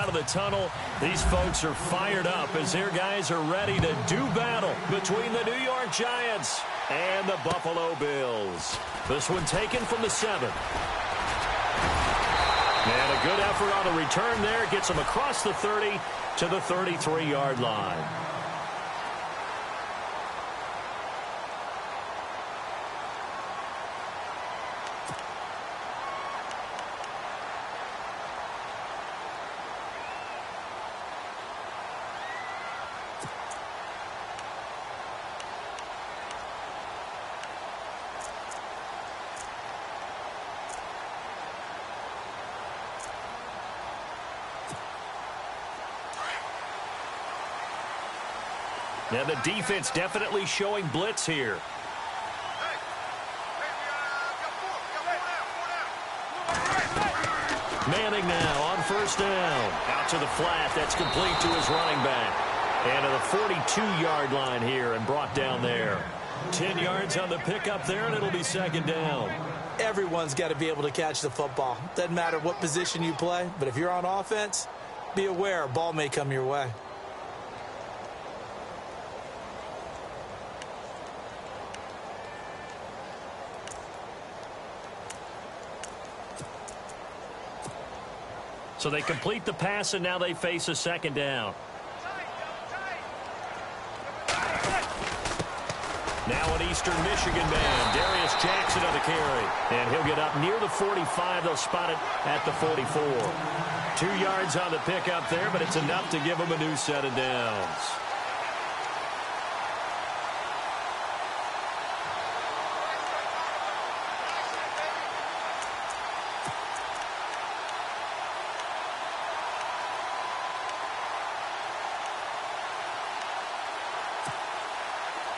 out of the tunnel. These folks are fired up as their guys are ready to do battle between the New York Giants and the Buffalo Bills. This one taken from the 7. And a good effort on the return there. Gets them across the 30 to the 33-yard line. Now the defense definitely showing blitz here. Manning now on first down. Out to the flat. That's complete to his running back. And to the 42-yard line here and brought down there. 10 yards on the pickup there, and it'll be second down. Everyone's got to be able to catch the football. Doesn't matter what position you play, but if you're on offense, be aware a ball may come your way. So they complete the pass, and now they face a second down. Now an Eastern Michigan man, Darius Jackson on the carry. And he'll get up near the 45. They'll spot it at the 44. 2 yards on the pickup there, but it's enough to give them a new set of downs.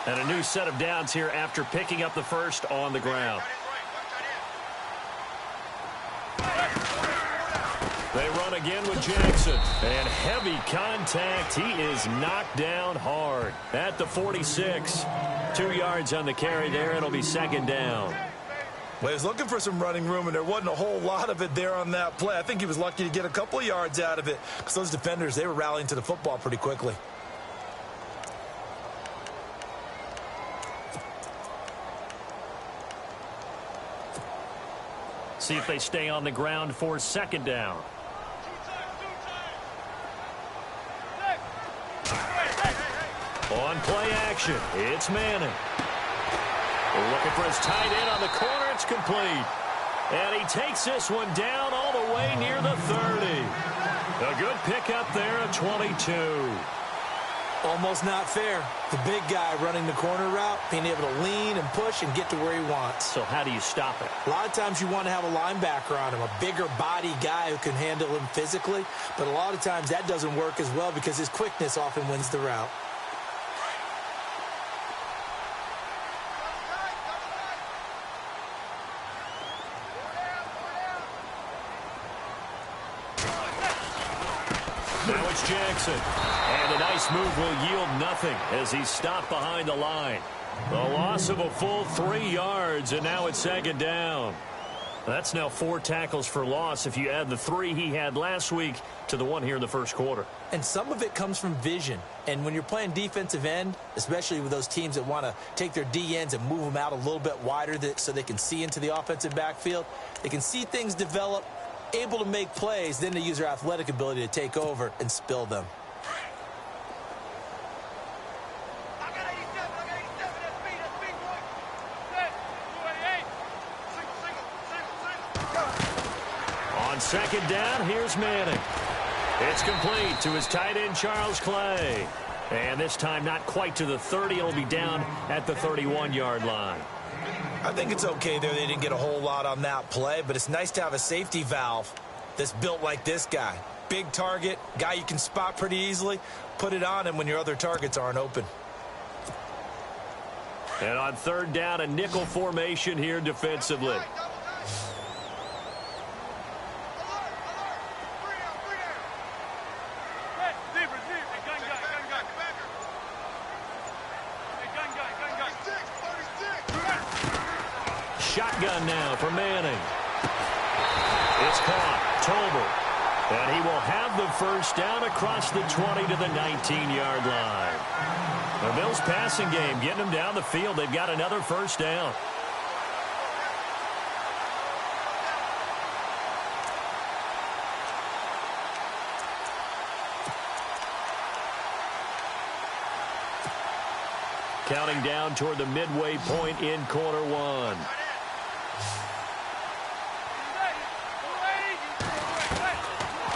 And a new set of downs here after picking up the first on the ground. They run again with Jackson. And heavy contact. He is knocked down hard at the 46. 2 yards on the carry there. It'll be second down. Well, he was looking for some running room, and there wasn't a whole lot of it there on that play. I think he was lucky to get a couple of yards out of it because those defenders, they were rallying to the football pretty quickly. See if they stay on the ground for second down. On play action, it's Manning. Looking for his tight end on the corner. It's complete. And he takes this one down all the way near the 30. A good pickup there at 22. Almost not fair. The big guy running the corner route, being able to lean and push and get to where he wants. So how do you stop it? A lot of times you want to have a linebacker on him, a bigger body guy who can handle him physically. But a lot of times that doesn't work as well because his quickness often wins the route. Now it's Jackson. And a nice move will yield nothing as he's stopped behind the line. The loss of a full 3 yards, and now it's second down. That's now 4 tackles for loss if you add the 3 he had last week to the 1 here in the first quarter. And some of it comes from vision. And when you're playing defensive end, especially with those teams that want to take their D ends and move them out a little bit wider so they can see into the offensive backfield, they can see things develop, able to make plays, then they use their athletic ability to take over and spill them. On second down, here's Manning. It's complete to his tight end, Charles Clay. And this time not quite to the 30. It'll be down at the 31-yard line. I think it's okay there. They didn't get a whole lot on that play, but it's nice to have a safety valve that's built like this guy. Big target, guy you can spot pretty easily. Put it on him when your other targets aren't open. And on third down, a nickel formation here defensively. Shotgun now for Manning. It's caught. Tolbert. And he will have the first down across the 20 to the 19-yard line. The Bills passing game getting them down the field. They've got another first down. Counting down toward the midway point in quarter one.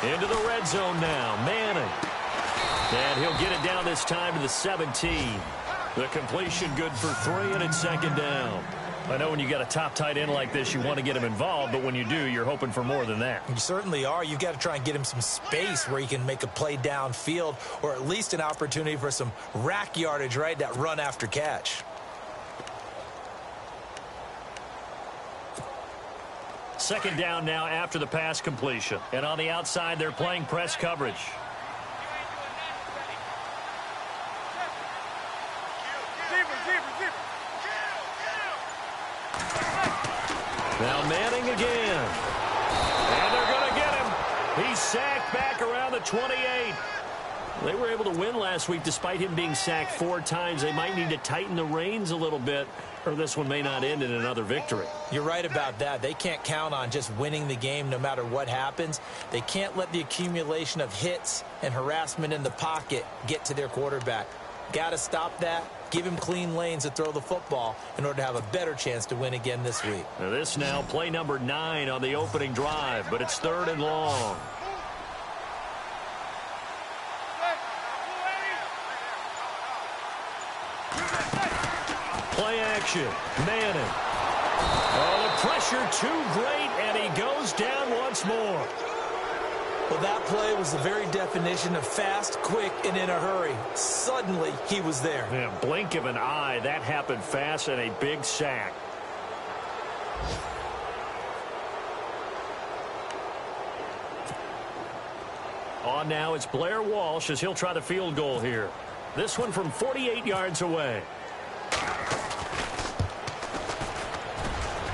Into the red zone now. Manning. And he'll get it down this time to the 17. The completion good for 3, and it's second down. I know when you got a top tight end like this, you want to get him involved, but when you do, you're hoping for more than that. You certainly are. You've got to try and get him some space where he can make a play downfield, or at least an opportunity for some rack yardage, right? That run after catch. Second down now after the pass completion. And on the outside, they're playing press coverage. Now Manning again. And they're going to get him. He's sacked back around the 28. They were able to win last week despite him being sacked 4 times. They might need to tighten the reins a little bit, or this one may not end in another victory. You're right about that. They can't count on just winning the game no matter what happens. They can't let the accumulation of hits and harassment in the pocket get to their quarterback. Got to stop that. Give him clean lanes to throw the football in order to have a better chance to win again this week. Now this now play number 9 on the opening drive, but it's 3rd and long. Play action. Manning. Oh, the pressure too great, and he goes down once more. Well, that play was the very definition of fast, quick, and in a hurry. Suddenly, he was there. Yeah, blink of an eye. That happened fast, and a big sack. On now, it's Blair Walsh as he'll try the field goal here. This one from 48 yards away.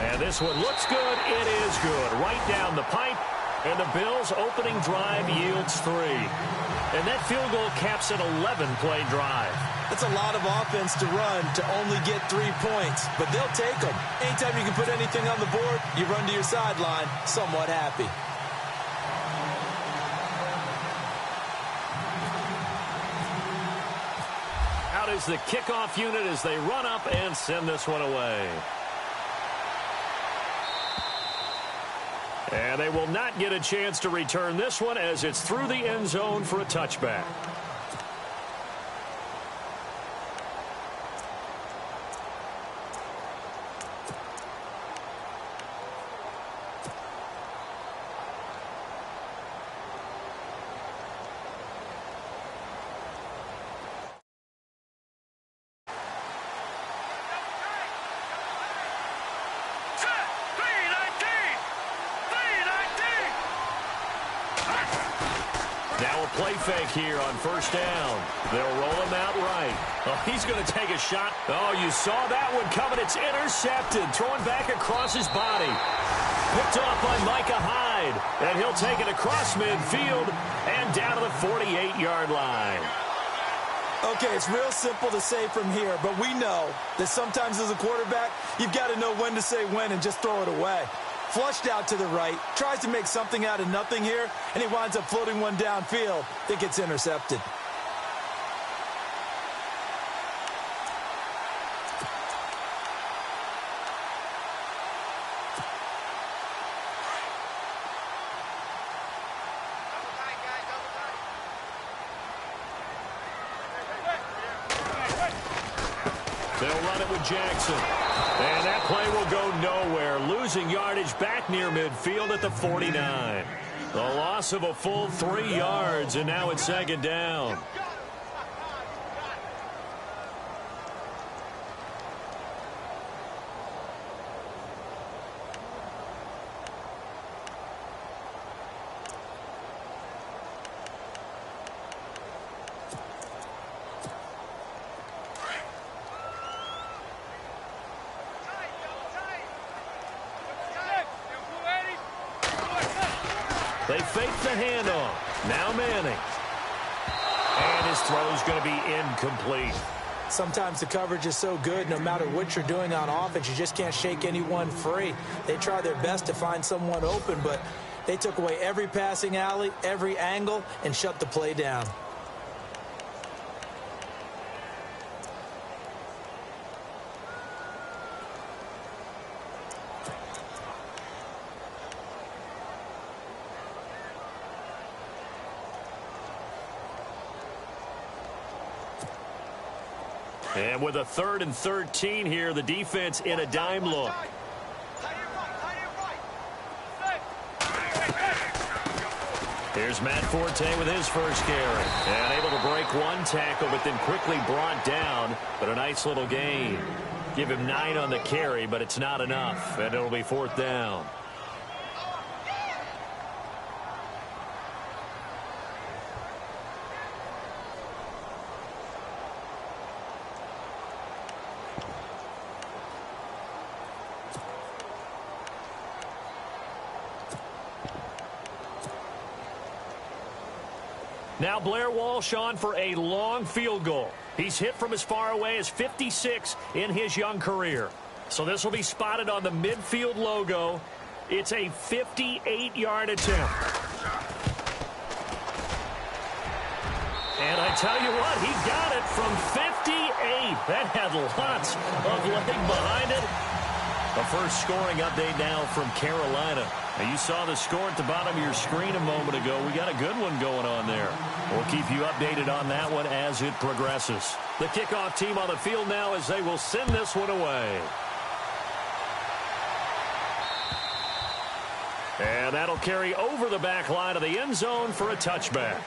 And this one looks good. It is good. Right down the pipe. And the Bills' opening drive yields 3. And that field goal caps an 11-play drive. That's a lot of offense to run to only get 3 points. But they'll take them. Anytime you can put anything on the board, you run to your sideline somewhat happy. Out is the kickoff unit as they run up and send this one away. And they will not get a chance to return this one as it's through the end zone for a touchback. Play fake here on first down. They'll roll him out right. Oh, he's going to take a shot. Oh, you saw that one coming. It's intercepted. Thrown back across his body. Picked off by Micah Hyde. And he'll take it across midfield and down to the 48-yard line. Okay, it's real simple to say from here, but we know that sometimes as a quarterback, you've got to know when to say when and just throw it away. Flushed out to the right, tries to make something out of nothing here, and he winds up floating one downfield that gets intercepted. They'll run it with Jackson. And that play will go nowhere. Losing yardage back near midfield at the 49. The loss of a full 3 yards, and now it's second down. They fake the handoff. Now Manning. And his throw is going to be incomplete. Sometimes the coverage is so good, no matter what you're doing on offense, you just can't shake anyone free. They try their best to find someone open, but they took away every passing alley, every angle, and shut the play down. And with a 3rd and 13 here, the defense in a dime look. Here's Matt Forte with his first carry. And able to break one tackle, but then quickly brought down. But a nice little gain. Give him 9 on the carry, but it's not enough. And it'll be 4th down. Now Blair Walsh on for a long field goal. He's hit from as far away as 56 in his young career. So this will be spotted on the midfield logo. It's a 58-yard attempt. And I tell you what, he got it from 58. That had lots of leg behind it. A first scoring update now from Carolina. Now you saw the score at the bottom of your screen a moment ago. We got a good one going on there. We'll keep you updated on that one as it progresses. The kickoff team on the field now as they will send this one away. And that'll carry over the back line of the end zone for a touchback.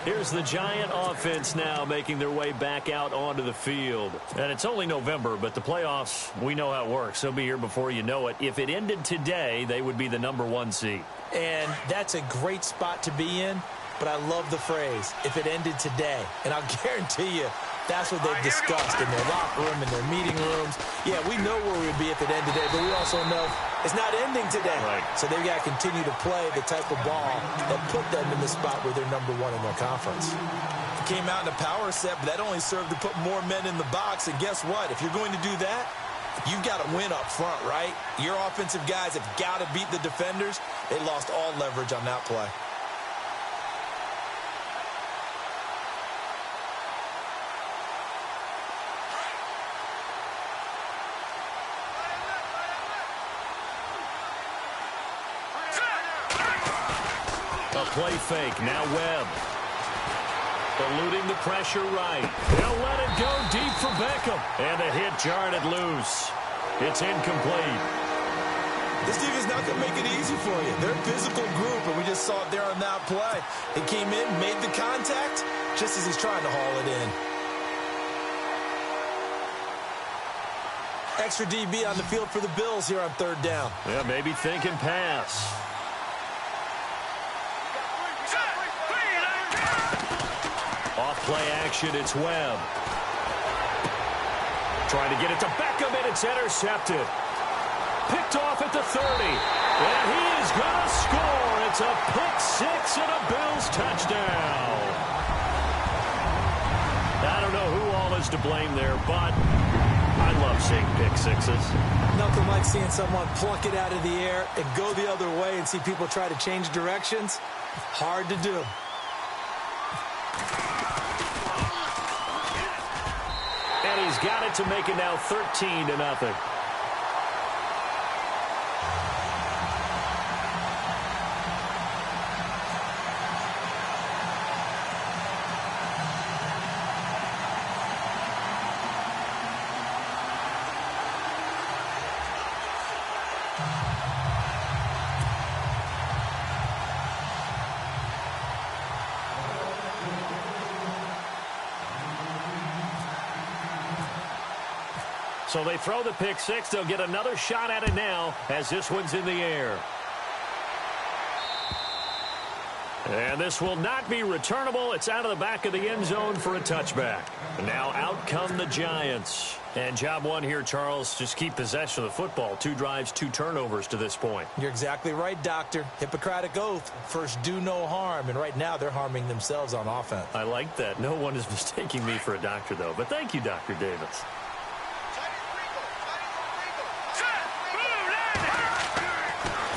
Here's the Giant offense now making their way back out onto the field. And it's only November, but the playoffs, we know how it works. They'll be here before you know it. If it ended today, they would be the #1 seed. And that's a great spot to be in, but I love the phrase, if it ended today. And I'll guarantee you, that's what they've discussed in their locker room, in their meeting rooms. Yeah, we know where we'd be if it ended today, but we also know it's not ending today. Right. So they've got to continue to play the type of ball that put them in the spot where they're #1 in their conference. Came out in a power set, but that only served to put more men in the box. And guess what? If you're going to do that, you've got to win up front, right? Your offensive guys have got to beat the defenders. They lost all leverage on that play. A play fake. Now Webb. Eluding the pressure right. He'll let it go deep for Beckham. And the hit jarred it loose. It's incomplete. This defense is not going to make it easy for you. They're a physical group, and we just saw it there on that play. They came in, made the contact, just as he's trying to haul it in. Extra DB on the field for the Bills here on 3rd down. Yeah, maybe thinking pass. Off play action, it's Webb. Trying to get it to Beckham, and it's intercepted. Picked off at the 30. And he is going to score. It's a pick six and a Bills touchdown. I don't know who all is to blame there, but I love seeing pick sixes. Nothing like seeing someone pluck it out of the air and go the other way and see people try to change directions. Hard to do. And he's got it to make it now 13-0. So they throw the pick six. They'll get another shot at it now as this one's in the air. And this will not be returnable. It's out of the back of the end zone for a touchback. And now out come the Giants. And job one here, Charles, just keep possession of the football. 2 drives, 2 turnovers to this point. You're exactly right, Doctor. Hippocratic oath. First, do no harm. And right now, they're harming themselves on offense. I like that. No one is mistaking me for a doctor, though. But thank you, Dr. Davis.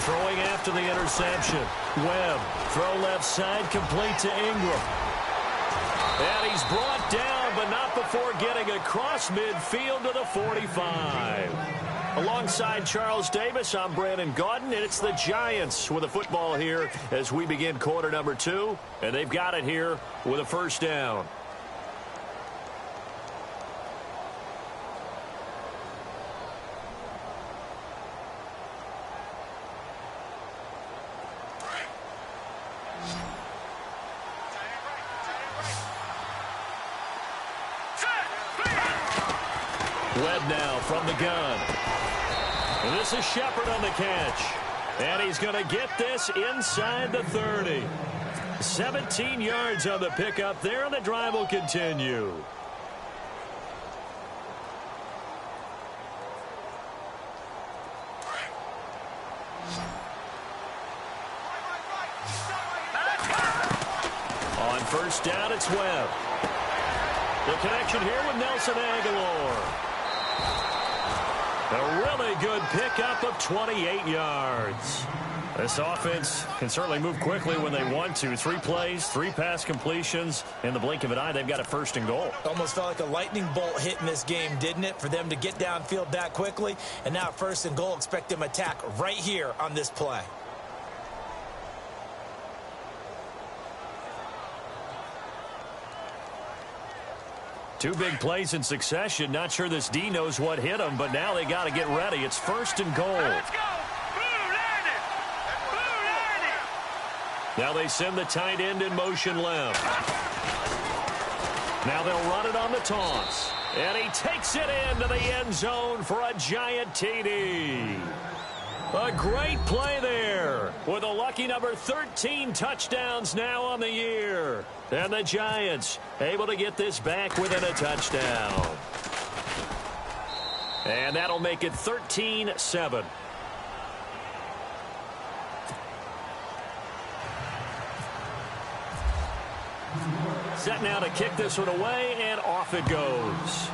Throwing after the interception. Webb, throw left side, complete to Ingram. And he's brought down, but not before getting across midfield to the 45. Alongside Charles Davis, I'm Brandon Gaudin, and it's the Giants with the football here as we begin quarter number 2. And they've got it here with a first down. Webb now from the gun. And this is Shepard on the catch. And he's going to get this inside the 30. 17 yards on the pickup there, and the drive will continue. On first down, it's Webb. The connection here with Nelson Aguilar. A really good pickup of 28 yards. This offense can certainly move quickly when they want to. 3 plays, 3 pass completions. In the blink of an eye, they've got a first and goal. Almost felt like a lightning bolt hit in this game, didn't it? For them to get downfield that quickly. And now first and goal, expect them to attack right here on this play. Two big plays in succession. Not sure this D knows what hit him, but now they got to get ready. It's first and goal. Let's go. Now they send the tight end in motion left. Now they'll run it on the toss. And he takes it into the end zone for a giant TD. A great play there with a lucky number 13 touchdowns now on the year. And the Giants able to get this back within a touchdown. And that'll make it 13-7. Set now to kick this one away, and off it goes.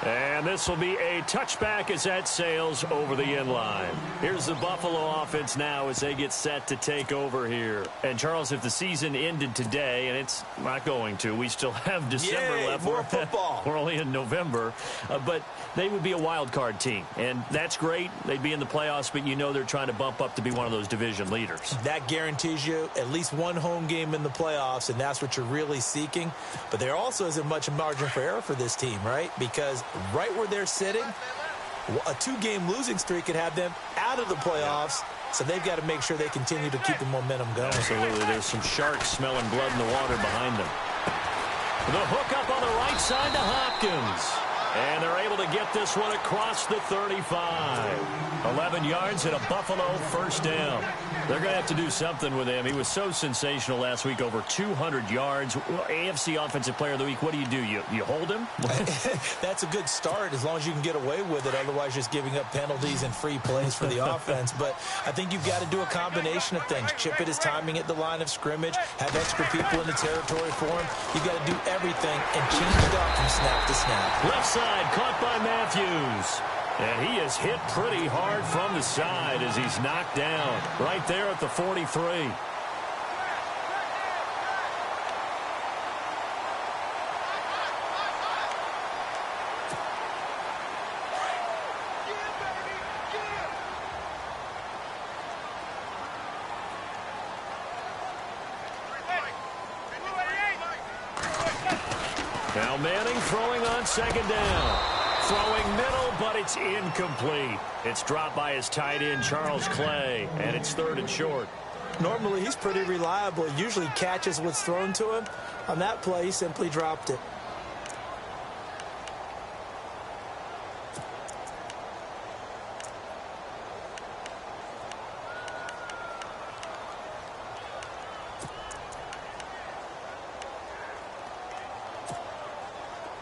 And this will be a touchback as that sails over the end line. Here's the Buffalo offense now as they get set to take over here. And, Charles, if the season ended today, and it's not going to, we still have December left. More football. We're only in November. But they would be a wild card team. And that's great. They'd be in the playoffs, but you know they're trying to bump up to be one of those division leaders. That guarantees you at least one home game in the playoffs, and that's what you're really seeking. But there also isn't much margin for error for this team, right? Because right where they're sitting, a 2-game losing streak could have them out of the playoffs, so they've got to make sure they continue to keep the momentum going. Absolutely. There's some sharks smelling blood in the water behind them. The hook up on the right side to Hopkins. And they're able to get this one across the 35. 11 yards and a Buffalo first down. They're going to have to do something with him. He was so sensational last week, over 200 yards. AFC Offensive Player of the Week, what do? You hold him? That's a good start as long as you can get away with it. Otherwise, just giving up penalties and free plays for the offense. But I think you've got to do a combination of things. Chip it his timing at the line of scrimmage, have extra people in the territory for him. You've got to do everything and change it up from snap to snap. Left side, caught by Matthews. And he is hit pretty hard from the side as he's knocked down right there at the 43. Now Manning throwing on second down. Throwing middle, but it's incomplete. It's dropped by his tight end, Charles Clay, and it's 3rd and short. Normally, he's pretty reliable. He usually catches what's thrown to him. On that play, he simply dropped it.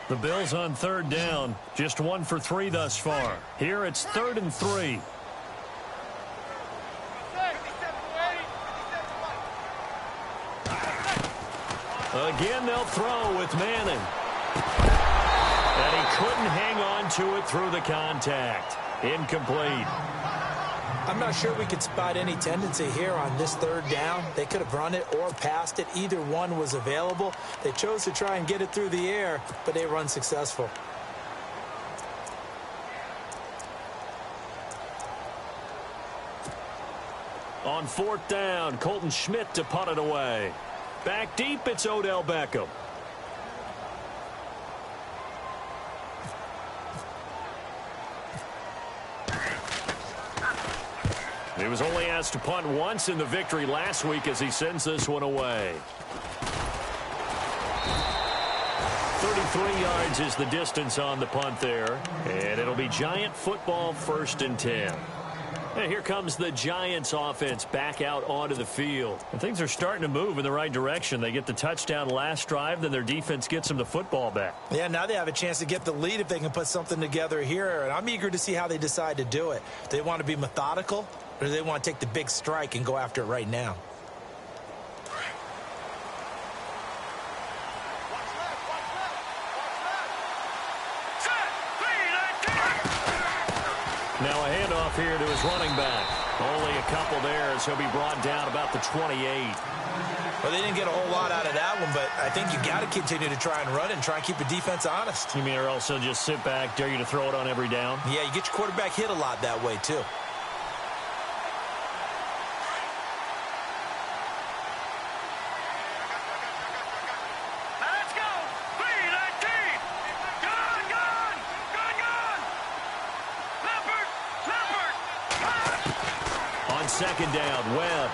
The Bills on third down, just 1 for 3 thus far. Here it's 3rd and 3. Again, they'll throw with Manning. And he couldn't hang on to it through the contact. Incomplete. I'm not sure we could spot any tendency here on this 3rd down. They could have run it or passed it. Either one was available. They chose to try and get it through the air, but they were unsuccessful. On 4th down, Colton Schmidt to punt it away. Back deep, it's Odell Beckham. He was only asked to punt once in the victory last week as he sends this one away. 33 yards is the distance on the punt there. And it'll be Giant football, 1st and 10. And here comes the Giants offense back out onto the field. And things are starting to move in the right direction. They get the touchdown last drive, then their defense gets them the football back. Yeah, now they have a chance to get the lead if they can put something together here. And I'm eager to see how they decide to do it. Do they want to be methodical, or do they want to take the big strike and go after it right now? Now a handoff here to his running back. Only a couple there as he'll be brought down about the 28. Well, they didn't get a whole lot out of that one, but I think you got to continue to try and run it and try and keep the defense honest. You mean or also just sit back, dare you to throw it on every down? Yeah, you get your quarterback hit a lot that way, too. Second down, Webb.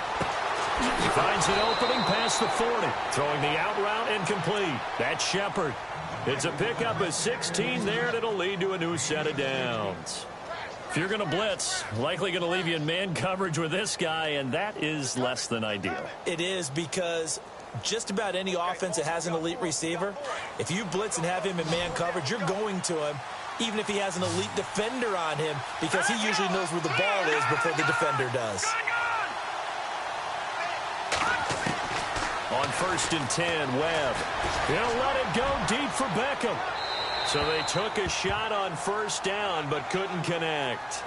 He finds an opening past the 40. Throwing the out route incomplete. That's Shepard. It's a pickup of 16 there, and it'll lead to a new set of downs. If you're going to blitz, likely going to leave you in man coverage with this guy, and that is less than ideal. It is, because just about any offense that has an elite receiver, if you blitz and have him in man coverage, you're going to him, even if he has an elite defender on him, because he usually knows where the ball is before the defender does. On 1st and 10, Webb. He'll let it go deep for Beckham. So they took a shot on 1st down, but couldn't connect.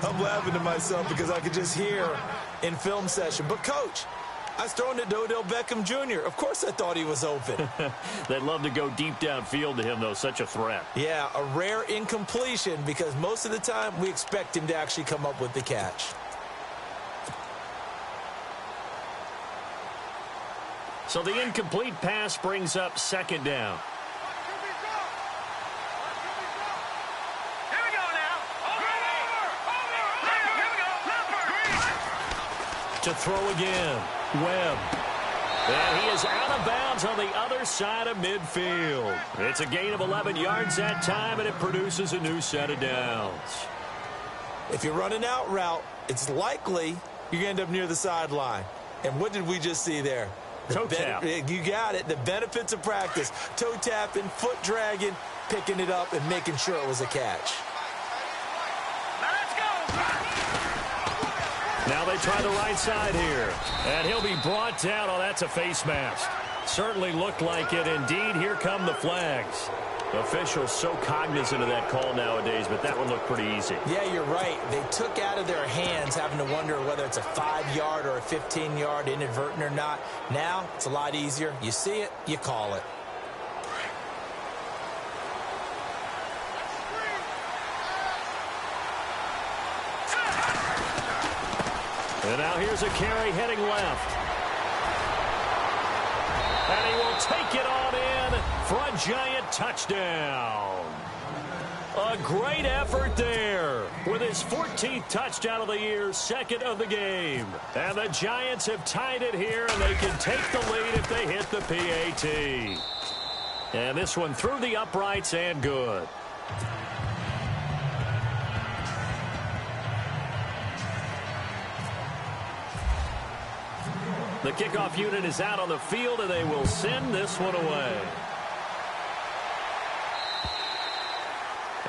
I'm laughing to myself because I could just hear in film session, but coach, I was throwing it to Odell Beckham Jr. Of course I thought he was open. They'd love to go deep downfield to him, though. Such a threat. Yeah, a rare incompletion because most of the time we expect him to actually come up with the catch. So the incomplete pass brings up 2nd down. To throw again, Webb. And he is out of bounds on the other side of midfield. It's a gain of 11 yards that time, and it produces a new set of downs. If you run an out route, it's likely you're going to end up near the sideline. And what did we just see there? Toe tap. You got it. The benefits of practice. Toe tapping, foot dragging, picking it up, and making sure it was a catch. Now they try the right side here. And he'll be brought down. Oh, that's a face mask. Certainly looked like it. Indeed, here come the flags. Officials so cognizant of that call nowadays, but that one looked pretty easy. Yeah, you're right. They took out of their hands having to wonder whether it's a 5-yard or a 15-yard inadvertent or not. Now, it's a lot easier. You see it, you call it. And now here's a carry heading left. And he will take it on in for a Giant touchdown. A great effort there with his 14th touchdown of the year, 2nd of the game. And the Giants have tied it here, and they can take the lead if they hit the PAT. And this one through the uprights and good. The kickoff unit is out on the field, and they will send this one away.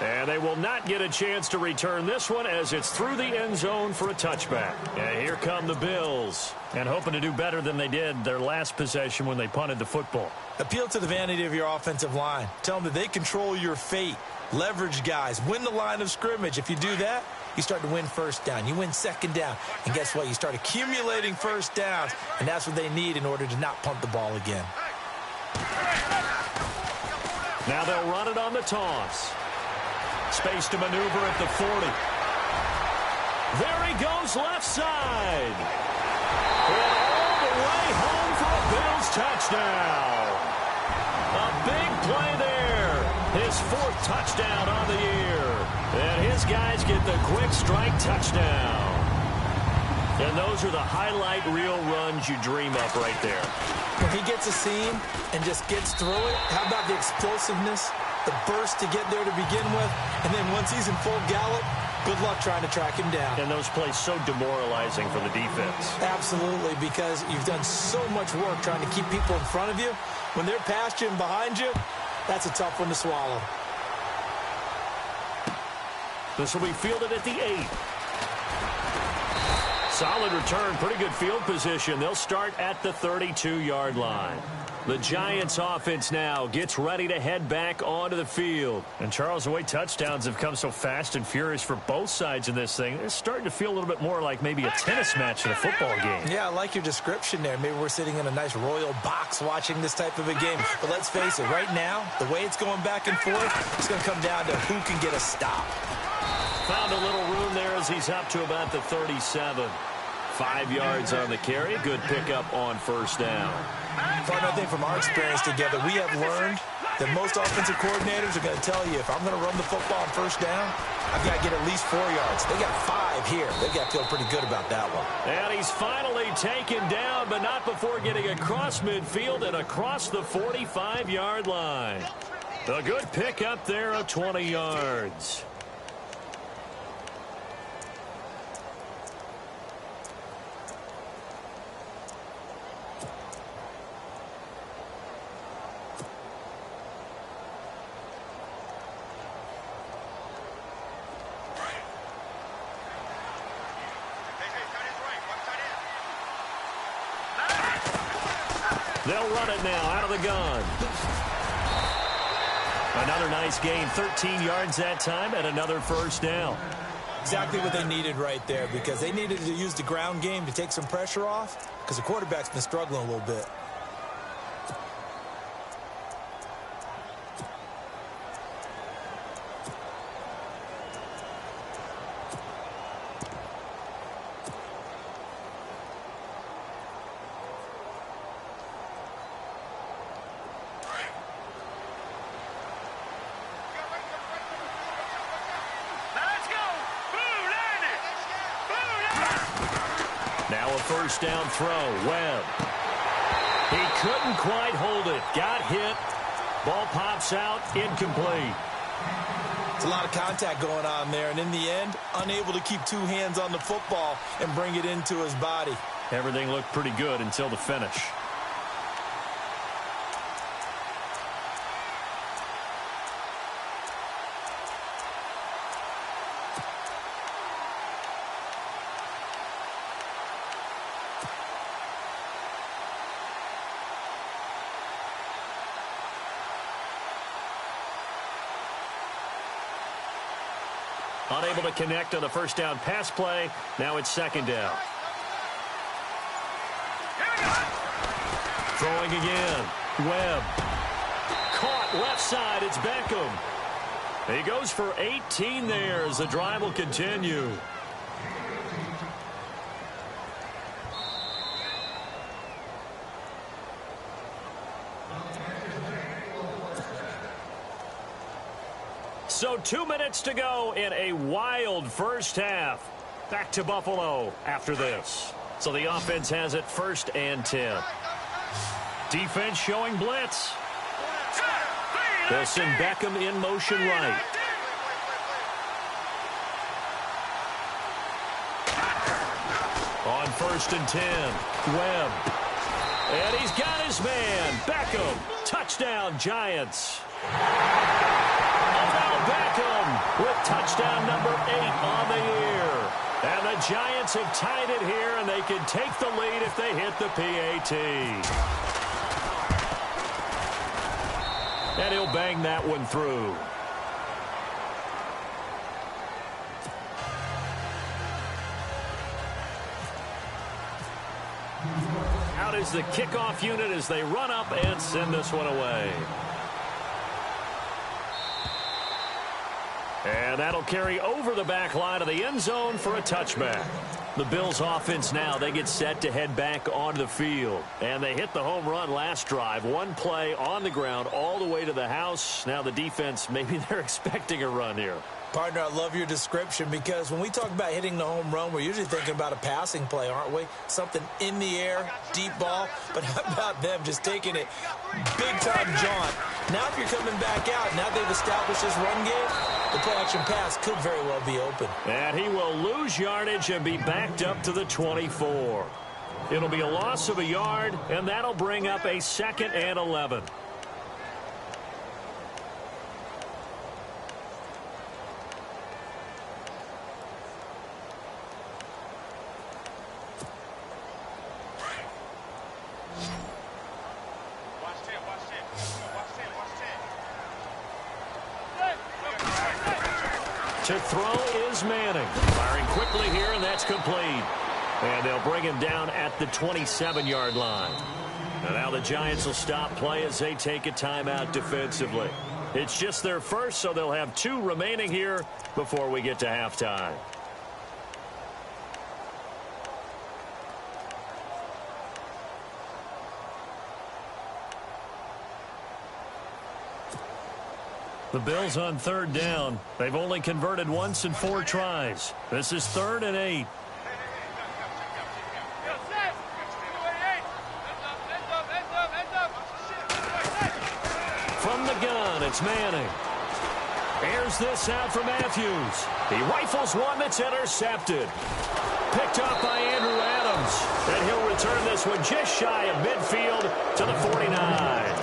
And they will not get a chance to return this one as it's through the end zone for a touchback. And here come the Bills. And hoping to do better than they did their last possession when they punted the football. Appeal to the vanity of your offensive line. Tell them that they control your fate. Leverage guys. Win the line of scrimmage. If you do that, you start to win first down. You win second down. And guess what? You start accumulating first downs. And that's what they need in order to not punt the ball again. Now they'll run it on the toss. Space to maneuver at the 40. There he goes left side. And all the way home for a Bills touchdown. A big play there. His 4th touchdown on the year. And his guys get the quick strike touchdown. And those are the highlight reel runs you dream up right there. When he gets a seam and just gets through it, how about the explosiveness, the burst to get there to begin with, and then once he's in full gallop, good luck trying to track him down. And those plays so demoralizing for the defense. Absolutely, because you've done so much work trying to keep people in front of you. When they're past you and behind you, that's a tough one to swallow. This will be fielded at the 8. Solid return, pretty good field position. They'll start at the 32-yard line. The Giants offense now gets ready to head back onto the field. And Charles, the way touchdowns have come so fast and furious for both sides in this thing, it's starting to feel a little bit more like maybe a tennis match in a football game. Yeah, I like your description there. Maybe we're sitting in a nice royal box watching this type of a game. But let's face it, right now, the way it's going back and forth, it's going to come down to who can get a stop. Found a little room there as he's up to about the 37. 5 yards on the carry. Good pickup on first down. Fun, I think from our experience together, we have learned that most offensive coordinators are going to tell you, if I'm going to run the football on first down, I've got to get at least 4 yards. They got 5 here. They've got to feel pretty good about that one. And he's finally taken down, but not before getting across midfield and across the 45-yard line. A good pickup there of 20 yards. They'll run it now out of the gun. Another nice gain, 13 yards that time, and another first down. Exactly what they needed right there, because they needed to use the ground game to take some pressure off, because the quarterback's been struggling a little bit. Now a first down throw. Webb. He couldn't quite hold it. Got hit. Ball pops out. Incomplete. It's a lot of contact going on there, and in the end, unable to keep 2 hands on the football and bring it into his body. Everything looked pretty good until the finish. Unable to connect on the first down pass play. Now it's second down. Throwing again. Webb. Caught left side. It's Beckham. He goes for 18 there as the drive will continue. So 2 minutes to go in a wild first half. Back to Buffalo after this. So the offense has it 1st and 10. Defense showing blitz. They'll send Beckham in motion right. On 1st and 10, Webb. And he's got his man, Beckham. Touchdown, Giants. Odell Beckham with touchdown number 8 on the year. And the Giants have tied it here, and they can take the lead if they hit the PAT. And he'll bang that one through. Out is the kickoff unit as they run up and send this one away. And that'll carry over the back line of the end zone for a touchback. The Bills offense now, they get set to head back onto the field. And they hit the home run last drive. One play on the ground all the way to the house. Now the defense, maybe they're expecting a run here. Partner, I love your description because when we talk about hitting the home run, we're usually thinking about a passing play, aren't we? Something in the air, deep ball. But how about them just taking it big-time jaunt? Now if you're coming back out, now they've established this run game, the play-action pass could very well be open. And he will lose yardage and be backed up to the 24. It'll be a loss of a yard, and that'll bring up a 2nd and 11. To throw is Manning. Firing quickly here, and that's complete. And they'll bring him down at the 27-yard line. And now the Giants will stop play as they take a timeout defensively. It's just their first, so they'll have 2 remaining here before we get to halftime. The Bills on 3rd down. They've only converted once in 4 tries. This is 3rd and 8. From the gun, it's Manning. Airs this out for Matthews. He rifles one that's intercepted. Picked up by Andrew Adams. And he'll return this one just shy of midfield to the 49.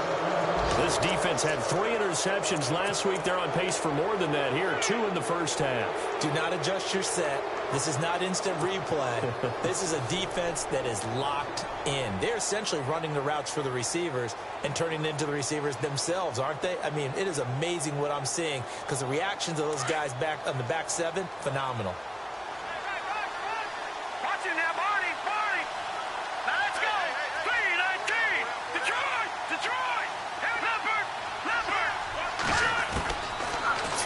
This defense had 3 interceptions last week. They're on pace for more than that here. 2 in the first half. Do not adjust your set. This is not instant replay. This is a defense that is locked in. They're essentially running the routes for the receivers and turning into the receivers themselves, aren't they? I mean, it is amazing what I'm seeing because the reactions of those guys back on the back 7, phenomenal.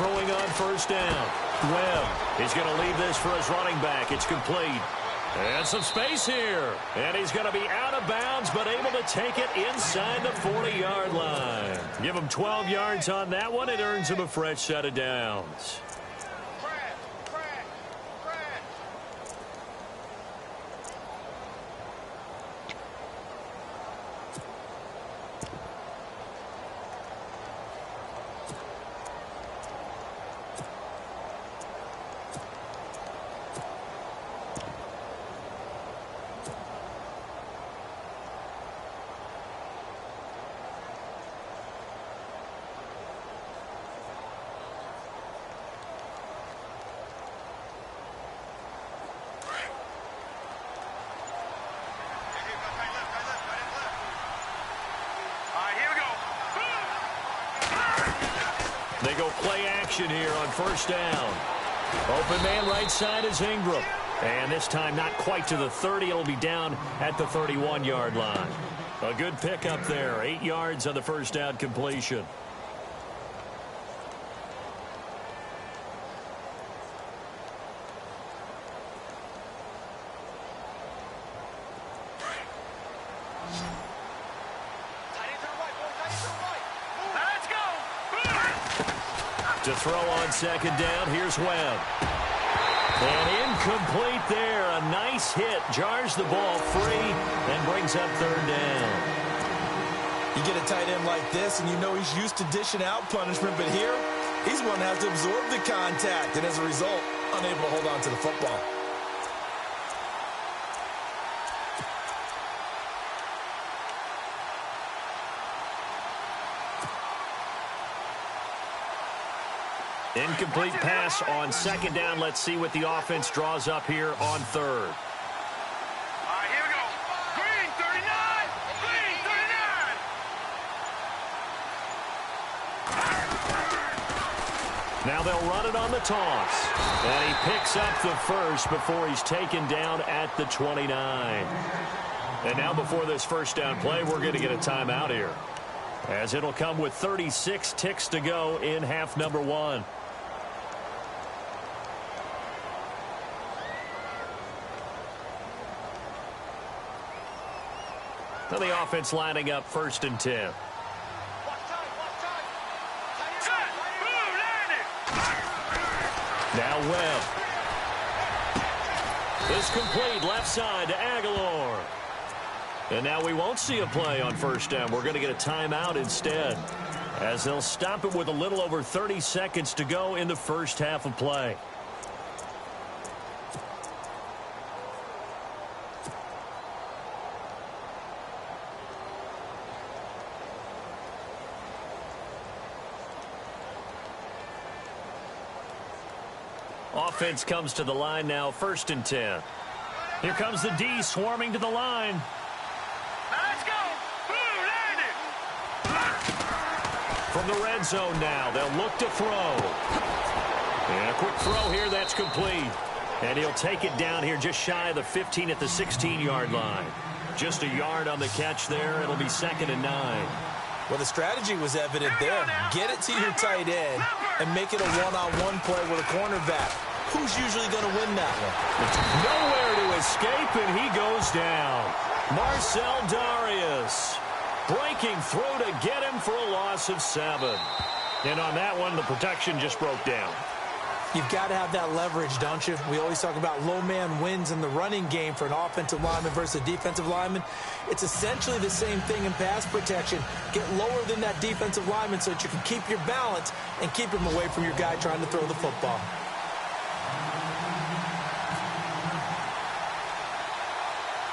Throwing on 1st down. Webb is going to leave this for his running back. It's complete. And some space here. And he's going to be out of bounds, but able to take it inside the 40-yard line. Give him 12 yards on that one. It earns him a fresh set of downs. They go play action here on 1st down. Open man right side is Ingram. And this time not quite to the 30. It'll be down at the 31-yard line. A good pickup there. 8 yards on the 1st down completion. To throw on 2nd down, here's Webb. And incomplete there. A nice hit. Jars the ball free and brings up 3rd down. You get a tight end like this, and you know he's used to dishing out punishment, but here, he's one that has to absorb the contact, and as a result, unable to hold on to the football. Incomplete pass on second down. Let's see what the offense draws up here on third. All right, here we go. Green 39. Green 39. Now they'll run it on the toss. And he picks up the first before he's taken down at the 29. And now before this first down play, we're going to get a timeout here, as it'll come with 36 ticks to go in half number one. Now the offense lining up 1st and 10. Now Webb. This complete left side to Aguilar. And now we won't see a play on first down. We're going to get a timeout instead, as they'll stop it with a little over 30 seconds to go in the first half of play. Offense comes to the line now, 1st and 10. Here comes the D swarming to the line. Now let's go. Blue landed. From the red zone now, they'll look to throw. And a quick throw here, that's complete. And he'll take it down here just shy of the 15 at the 16-yard line. Just a yard on the catch there. It'll be 2nd and 9. Well, the strategy was evident there. Get it to your tight end and make it a one-on-one play with a cornerback. Who's usually going to win that one? Nowhere to escape, and he goes down. Marcel Darius breaking through to get him for a loss of 7. And on that one, the protection just broke down. You've got to have that leverage, don't you? We always talk about low man wins in the running game for an offensive lineman versus a defensive lineman. It's essentially the same thing in pass protection. Get lower than that defensive lineman so that you can keep your balance and keep him away from your guy trying to throw the football.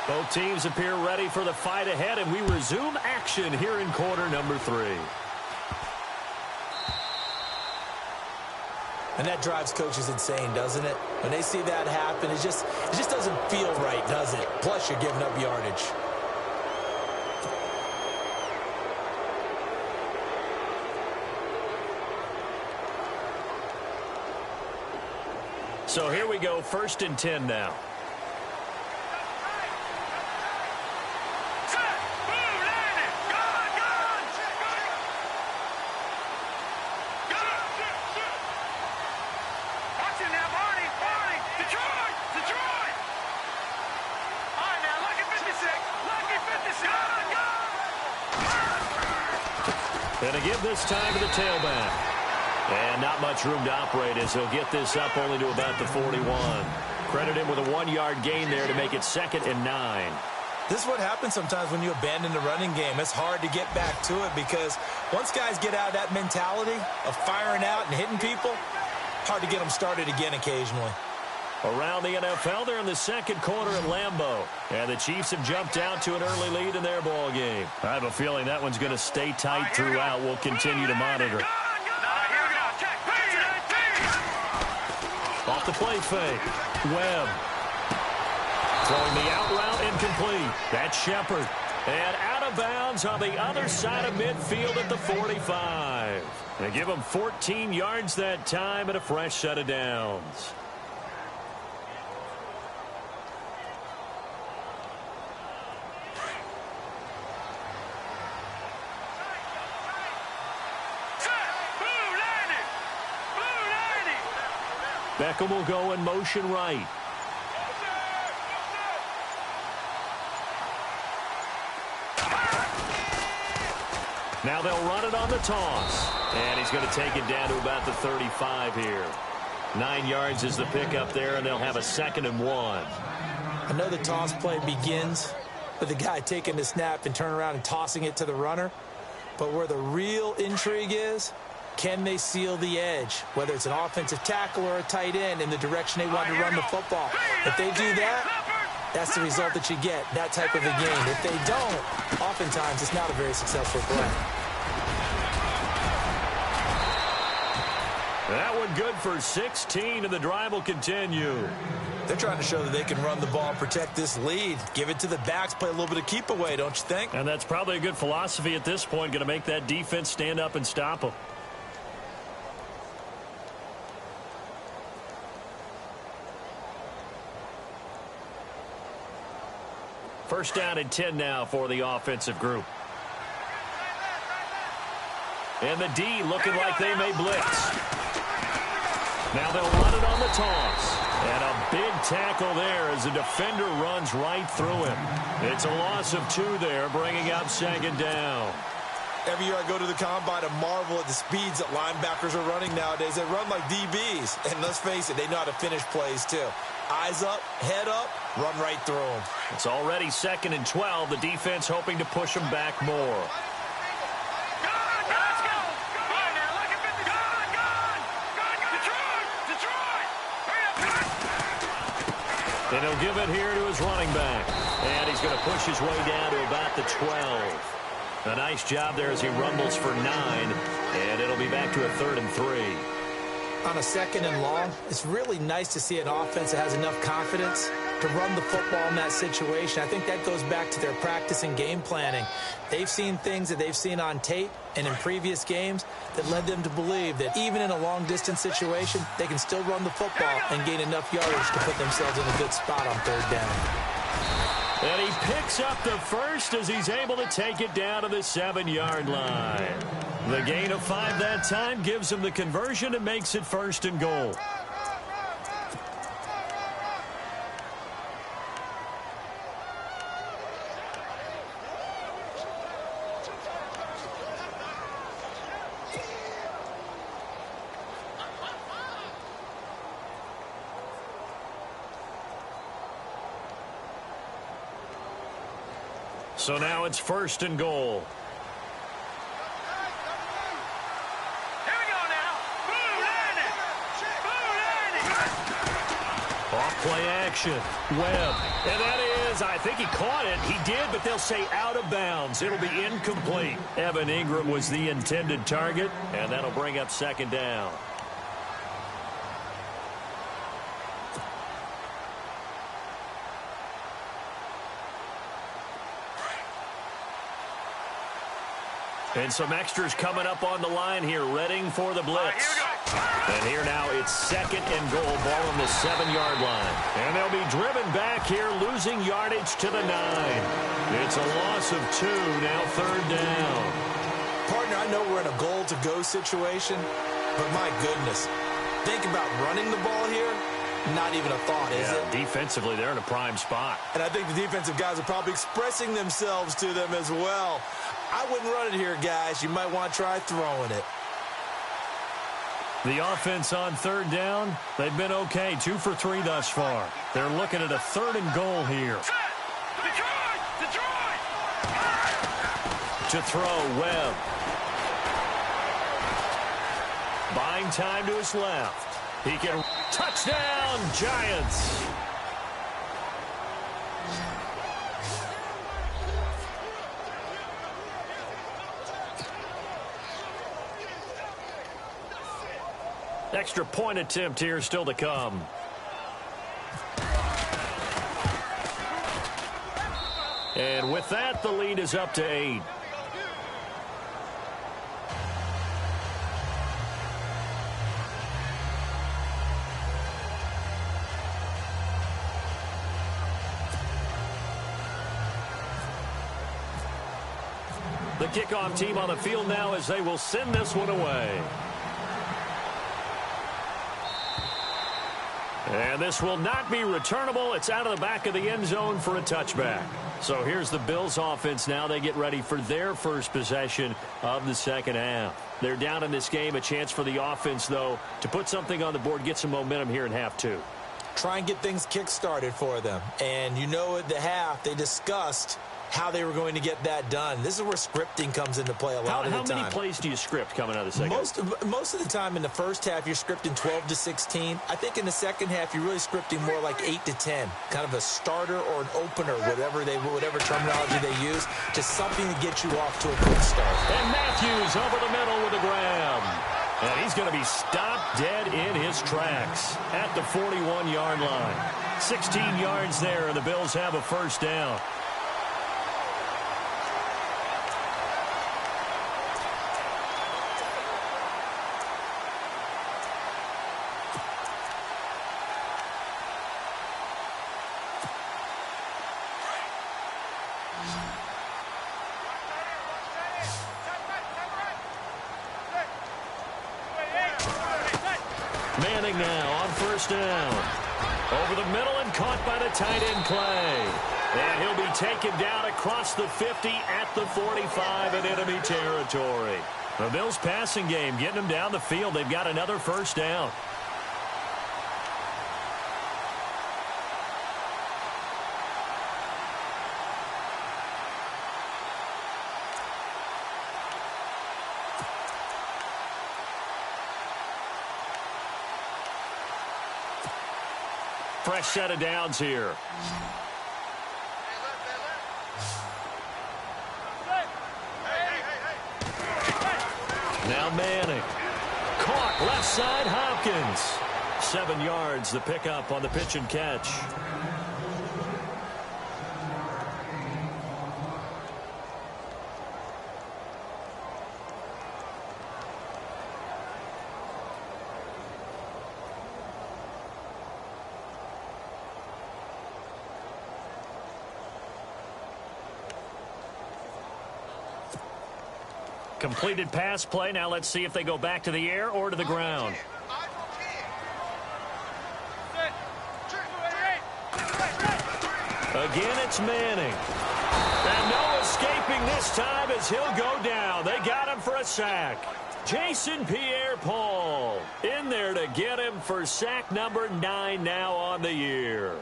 Both teams appear ready for the fight ahead, and we resume action here in quarter number 3. And that drives coaches insane, doesn't it? When they see that happen, it just doesn't feel right, does it? Plus, you're giving up yardage. So here we go, 1st and 10 now. And to give this time to the tailback. And not much room to operate as he'll get this up only to about the 41. Credit him with a 1-yard gain there to make it 2nd and 9. This is what happens sometimes when you abandon the running game. It's hard to get back to it because once guys get out of that mentality of firing out and hitting people, hard to get them started again occasionally. Around the NFL, they're in the second quarter at Lambeau. And the Chiefs have jumped out to an early lead in their ball game. I have a feeling that one's going to stay tight throughout. We'll continue to monitor. Off the play fake. Webb. Throwing the out route incomplete. That's Shepard. And out of bounds on the other side of midfield at the 45. They give him 14 yards that time and a fresh set of downs. Beckham will go in motion right. Now they'll run it on the toss. And he's going to take it down to about the 35 here. 9 yards is the pickup there, and they'll have a 2nd and 1. I know the toss play begins with the guy taking the snap and turning around and tossing it to the runner. But where the real intrigue is, can they seal the edge, whether it's an offensive tackle or a tight end, in the direction they want to run the football? If they do that, that's the result that you get, that type of a game. If they don't, oftentimes it's not a very successful play. That one good for 16, and the drive will continue. They're trying to show that they can run the ball and protect this lead. Give it to the backs, play a little bit of keep away, don't you think? And that's probably a good philosophy at this point, going to make that defense stand up and stop them. First down and 10 now for the offensive group. And the D looking like they may blitz. Now they'll run it on the toss. And a big tackle there as the defender runs right through him. It's a loss of 2 there, bringing up second down. Every year I go to the combine and marvel at the speeds that linebackers are running nowadays. They run like DBs. And let's face it, they know how to finish plays too. Eyes up, head up, run right through them. It's already second and 12. The defense hoping to push them back more. And he'll give it here to his running back. And he's going to push his way down to about the 12. A nice job there as he rumbles for 9. And it'll be back to a 3rd and 3. On a 2nd and long, it's really nice to see an offense that has enough confidence to run the football in that situation. I think that goes back to their practice and game planning. They've seen things that they've seen on tape and in previous games that led them to believe that even in a long-distance situation, they can still run the football and gain enough yardage to put themselves in a good spot on 3rd down. And he picks up the first as he's able to take it down to the 7-yard line. The gain of 5 that time gives him the conversion and makes it 1st and goal. So now it's 1st and goal. Here we go now. Boom, landing. Boom, landing. Off play action. Webb. And that is, I think he caught it. He did, but they'll say out of bounds. It'll be incomplete. Evan Ingram was the intended target, and that'll bring up 2nd down. And some extras coming up on the line here, readying for the blitz. And here now it's 2nd and goal, ball on the 7-yard line. And they'll be driven back here, losing yardage to the 9. It's a loss of 2, now 3rd down. Partner, I know we're in a goal-to-go situation, but my goodness, think about running the ball here. Not even a thought, is it? Defensively, they're in a prime spot. And I think the defensive guys are probably expressing themselves to them as well. I wouldn't run it here, guys. You might want to try throwing it. The offense on 3rd down, they've been okay. 2 for 3 thus far. They're looking at a 3rd and goal here. To throw, Webb. Buying time to his left. He can touchdown, Giants. Extra point attempt here still to come. And with that, the lead is up to 8. The kickoff team on the field now as they will send this one away. And this will not be returnable. It's out of the back of the end zone for a touchback. So here's the Bills offense now. They get ready for their first possession of the 2nd half. They're down in this game. A chance for the offense, though, to put something on the board, get some momentum here in half 2. Try and get things kick-started for them. And you know at the half, they discussed how they were going to get that done. This is where scripting comes into play a lot of the time. How many plays do you script coming out of the 2nd? Most of the time in the first half, you're scripting 12 to 16. I think in the 2nd half, you're really scripting more like 8 to 10. Kind of a starter or an opener, whatever terminology they use, just something to get you off to a good start. And Matthews over the middle with a grab. And he's going to be stopped dead in his tracks at the 41-yard line. 16 yards there, and the Bills have a first down. Manning now on first down. Over the middle and caught by the tight end Clay. And he'll be taken down across the 50 at the 45 in enemy territory. The Bills passing game getting them down the field. They've got another first down. Fresh set of downs here. Now Manning. Caught left side Hopkins. 7 yards the pickup on the pitch and catch. Completed pass play. Now let's see if they go back to the air or to the ground. Again, it's Manning. And no escaping this time as he'll go down. They got him for a sack. Jason Pierre-Paul in there to get him for sack number 9 now on the year.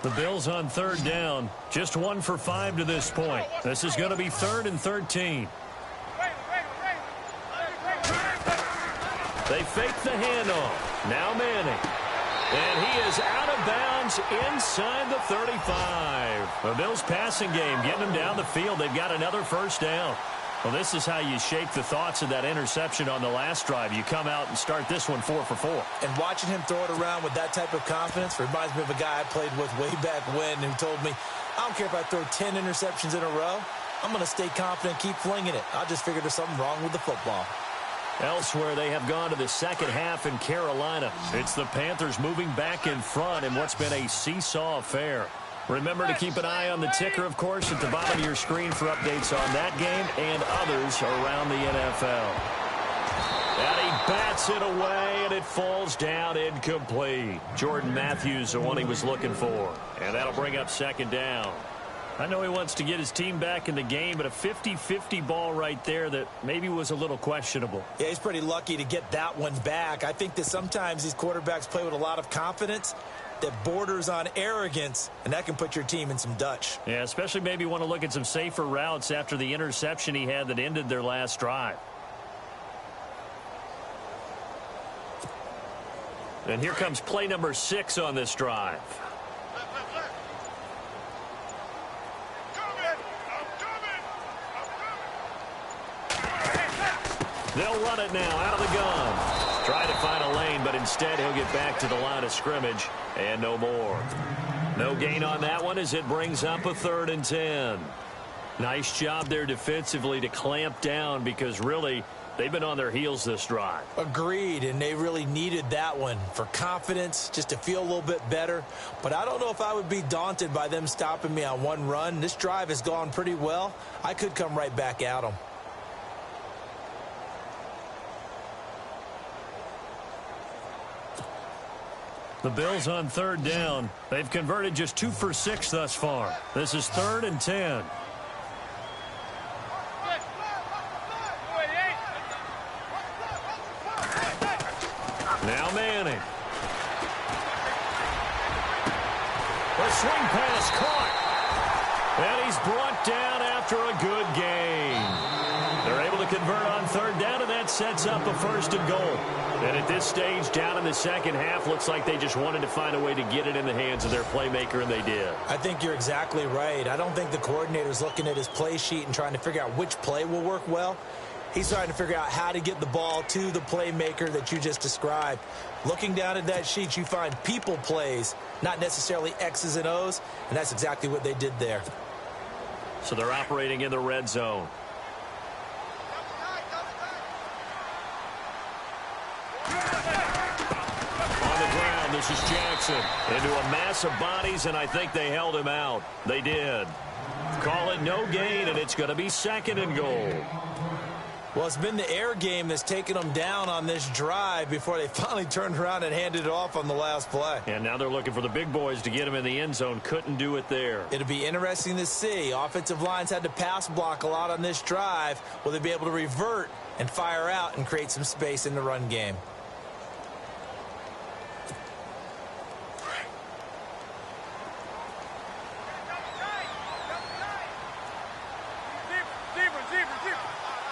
The Bills on third down. Just 1 for 5 to this point. This is going to be 3rd and 13. They fake the handoff. Now Manning. And he is out of bounds inside the 35. The Bills passing game getting them down the field. They've got another first down. Well, this is how you shake the thoughts of that interception on the last drive. You come out and start this one 4 for 4. And watching him throw it around with that type of confidence reminds me of a guy I played with way back when who told me, I don't care if I throw 10 interceptions in a row. I'm going to stay confident, keep flinging it. I just figured there's something wrong with the football. Elsewhere, they have gone to the second half in Carolina. It's the Panthers moving back in front in what's been a seesaw affair. Remember to keep an eye on the ticker, of course, at the bottom of your screen for updates on that game and others around the NFL. And he bats it away, and it falls down incomplete. Jordan Matthews, the one he was looking for. And that'll bring up second down. I know he wants to get his team back in the game, but a 50-50 ball right there that maybe was a little questionable. Yeah, he's pretty lucky to get that one back. I think that sometimes these quarterbacks play with a lot of confidence that borders on arrogance, and that can put your team in some Dutch. Yeah, especially maybe want to look at some safer routes after the interception he had that ended their last drive. And here comes play number 6 on this drive. They'll run it now out of the gun. Try to find a lane, but instead he'll get back to the line of scrimmage and no more. No gain on that one as it brings up a 3rd and 10. Nice job there defensively to clamp down because really they've been on their heels this drive. Agreed, and they really needed that one for confidence, just to feel a little bit better. But I don't know if I would be daunted by them stopping me on one run. This drive has gone pretty well. I could come right back at them. The Bills on 3rd down. They've converted just 2 for 6 thus far. This is 3rd and 10. Now Manning. A swing pass caught. And he's brought down after a good gain. They're able to convert on third down, and that sets up a 1st and goal. And at this stage, down in the second half, looks like they just wanted to find a way to get it in the hands of their playmaker, and they did. I think you're exactly right. I don't think the coordinator's looking at his play sheet and trying to figure out which play will work well. He's trying to figure out how to get the ball to the playmaker that you just described. Looking down at that sheet, you find people plays, not necessarily X's and O's, and that's exactly what they did there. So they're operating in the red zone. On the ground, this is Jackson. Into a mass of bodies, and I think they held him out. They did. Call it no gain, and it's going to be 2nd and goal. Well, it's been the air game that's taken them down on this drive before they finally turned around and handed it off on the last play. And now they're looking for the big boys to get him in the end zone. Couldn't do it there. It'll be interesting to see. Offensive lines had to pass block a lot on this drive. Will they be able to revert and fire out and create some space in the run game?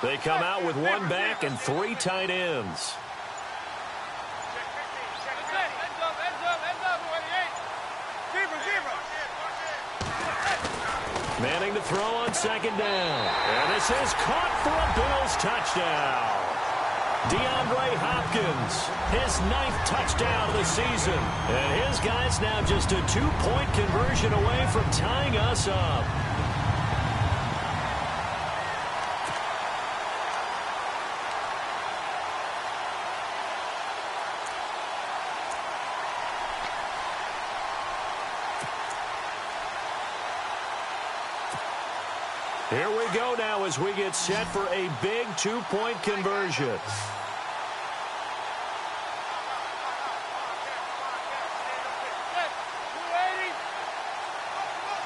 They come out with 1 back and 3 tight ends. Manning to throw on 2nd down. And this is caught for a Bills touchdown. DeAndre Hopkins, his 9th touchdown of the season. And his guy's now just a 2-point conversion away from tying us up. Here we go now as we get set for a big 2-point conversion.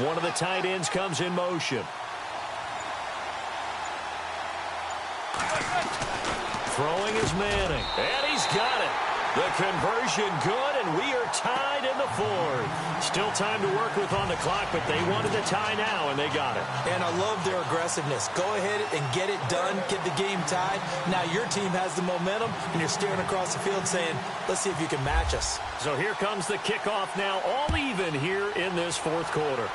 One of the tight ends comes in motion. Throwing is Manning, and he's got it. The conversion good, and we are tied in the 4th. Still time to work with on the clock, but they wanted the tie now, and they got it. And I love their aggressiveness. Go ahead and get it done, get the game tied. Now your team has the momentum, and you're staring across the field saying, let's see if you can match us. So here comes the kickoff now, all even here in this 4th quarter.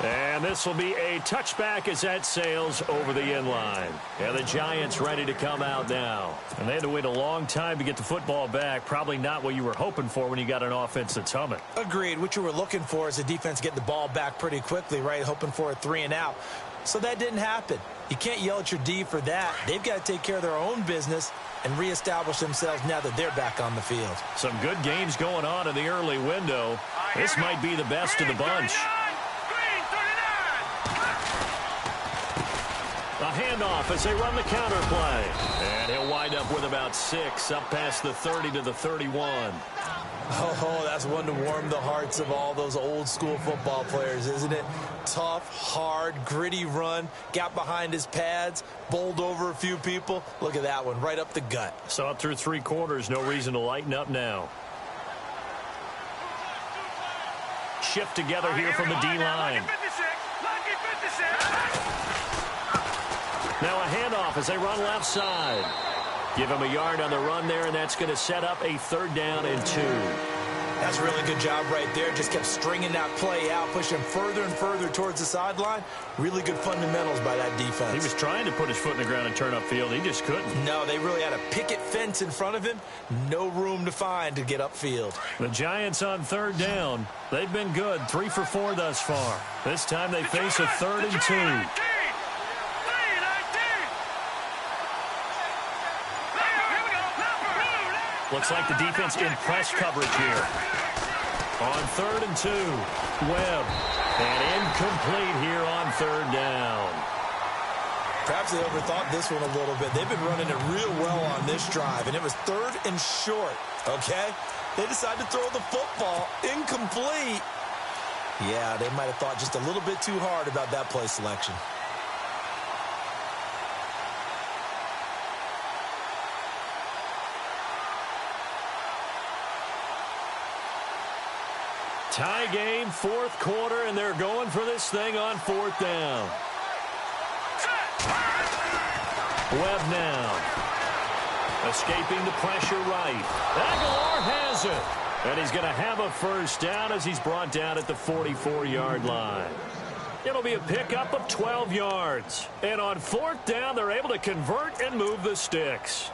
And this will be a touchback as that sails over the end line. And the Giants ready to come out now. And they had to wait a long time to get the football back. Probably not what you were hoping for when you got an offense that's humming. Agreed. What you were looking for is the defense get the ball back pretty quickly, right? Hoping for a 3 and out. So that didn't happen. You can't yell at your D for that. They've got to take care of their own business and reestablish themselves now that they're back on the field. Some good games going on in the early window. This might be the best of the bunch. A handoff as they run the counter play. And he'll wind up with about 6 up past the 30 to the 31. Oh, that's one to warm the hearts of all those old school football players, isn't it? Tough, hard, gritty run. Got behind his pads, bowled over a few people. Look at that one, right up the gut. Saw it through 3 quarters. No reason to lighten up now. Shift together here from the D-line. Now a handoff as they run left side. Give him a yard on the run there, and that's going to set up a 3rd down and 2. That's a really good job right there. Just kept stringing that play out, pushing further and further towards the sideline. Really good fundamentals by that defense. He was trying to put his foot in the ground and turn upfield. He just couldn't. No, they really had a picket fence in front of him. No room to find to get upfield. The Giants on 3rd down. They've been good, 3 for 4 thus far. This time they face a 3rd and 2. Looks like the defense in press coverage here. On 3rd and 2, Webb. And incomplete here on 3rd down. Perhaps they overthought this one a little bit. They've been running it real well on this drive, and it was 3rd and short, okay? They decided to throw the football incomplete. Yeah, they might have thought just a little bit too hard about that play selection. Tie game, fourth quarter, and they're going for this thing on fourth down. Webb now. Escaping the pressure right. Aguilar has it. And he's going to have a first down as he's brought down at the 44-yard line. It'll be a pickup of 12 yards. And on fourth down, they're able to convert and move the sticks.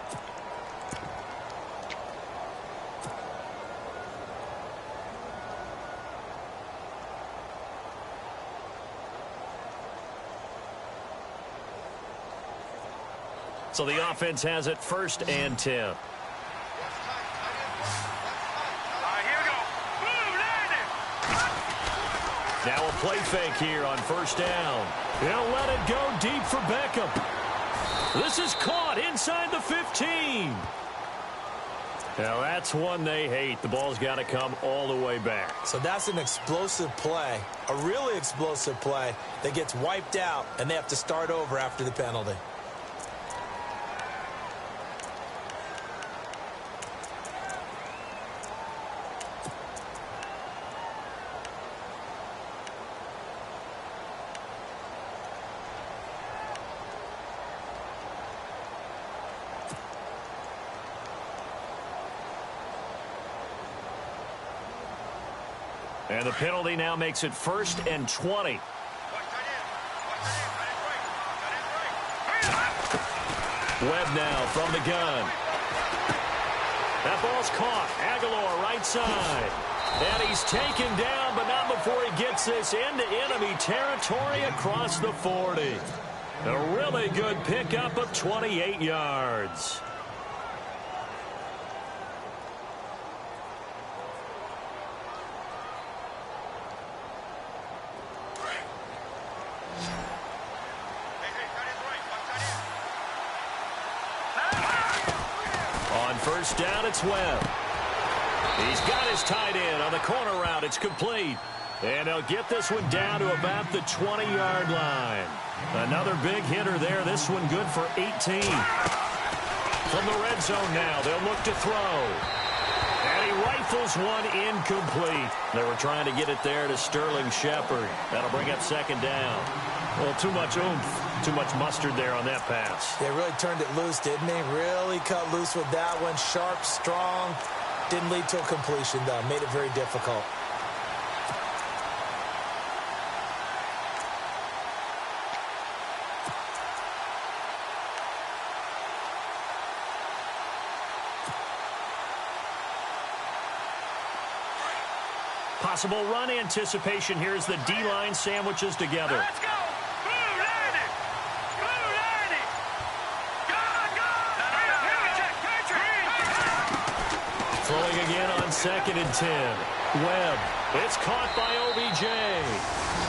So the offense has it first and 10. Here we go. Boom, landed. Now a play fake here on first down. They'll let it go deep for Beckham. This is caught inside the 15. Now that's one they hate. The ball's got to come all the way back. So that's an explosive play, a really explosive play that gets wiped out, and they have to start over after the penalty. And the penalty now makes it first and 20. Webb now from the gun. That ball's caught. Aguilar right side. And he's taken down, but not before he gets this into enemy territory across the 40. A really good pickup of 28 yards. First down, it's Webb. He's got his tight end on the corner route. It's complete. And they'll get this one down to about the 20-yard line. Another big hitter there. This one good for 18. From the red zone now, they'll look to throw. And he rifles one incomplete. They were trying to get it there to Sterling Shepard. That'll bring up second down. Well, too much oomph. Too much mustard there on that pass. They really turned it loose, didn't they? Really cut loose with that one. Sharp, strong. Didn't lead to a completion, though. Made it very difficult. Possible run anticipation here as the D-line sandwiches together. Let's go. Throwing again on second and 10. Webb. It's caught by OBJ.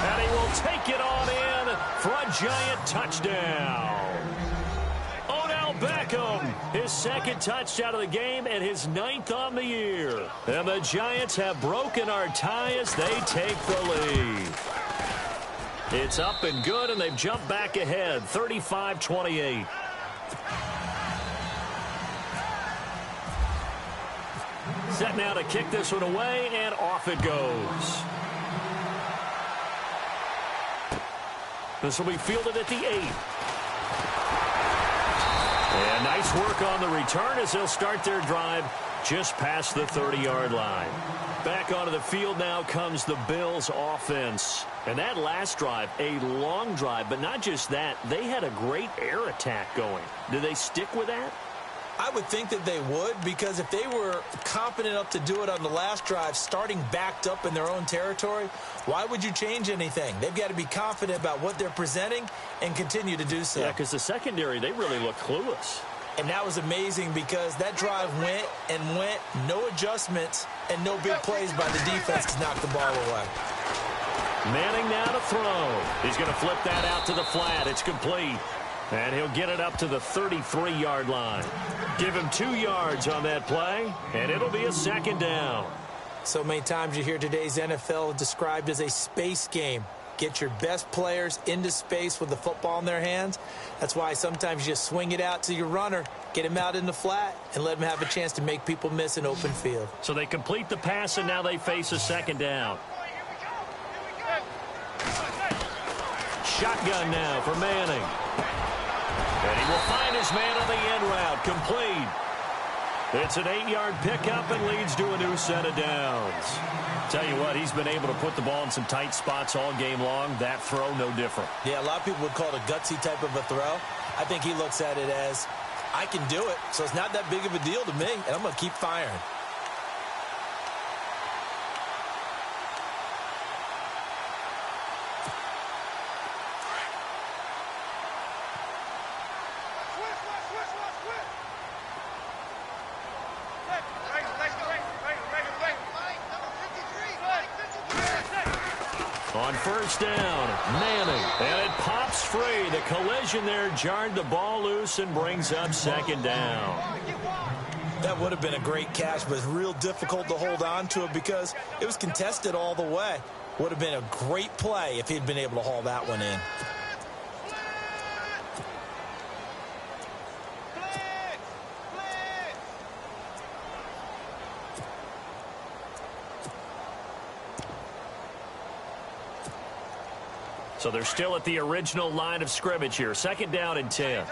And he will take it on in for a giant touchdown. Odell Beckham, his second touchdown of the game and his 9th on the year. And the Giants have broken our tie as they take the lead. It's up and good, and they've jumped back ahead, 35-28. Set now to kick this one away, and off it goes. This will be fielded at the 8. And nice work on the return as they'll start their drive just past the 30-yard line. Back onto the field now comes the Bills offense. And that last drive, a long drive, but not just that. They had a great air attack going. Do they stick with that? I would think that they would, because if they were confident enough to do it on the last drive, starting backed up in their own territory, why would you change anything? They've got to be confident about what they're presenting and continue to do so. Yeah, because the secondary, they really look clueless. And that was amazing because that drive went and went, no adjustments, and no big plays by the defense to knock the ball away. Manning now to throw. He's going to flip that out to the flat. It's complete. And he'll get it up to the 33-yard line. Give him 2 yards on that play, and it'll be a second down. So many times you hear today's NFL described as a space game. get your best players into space with the football in their hands. That's why sometimes you just swing it out to your runner, get him out in the flat, and let him have a chance to make people miss an open field. So they complete the pass, and now they face a second down. Shotgun now for Manning. And he will find his man on the end route, complete. It's an 8-yard pickup and leads to a new set of downs. Tell you what, he's been able to put the ball in some tight spots all game long. That throw, no different. Yeah, a lot of people would call it a gutsy type of a throw. I think he looks at it as, I can do it, so it's not that big of a deal to me, and I'm going to keep firing. On first down, Manning, and it pops free. The collision there jarred the ball loose and brings up second down. That would have been a great catch, but it's real difficult to hold on to it because it was contested all the way. Would have been a great play if he'd been able to haul that one in. So they're still at the original line of scrimmage here. Second down and 10.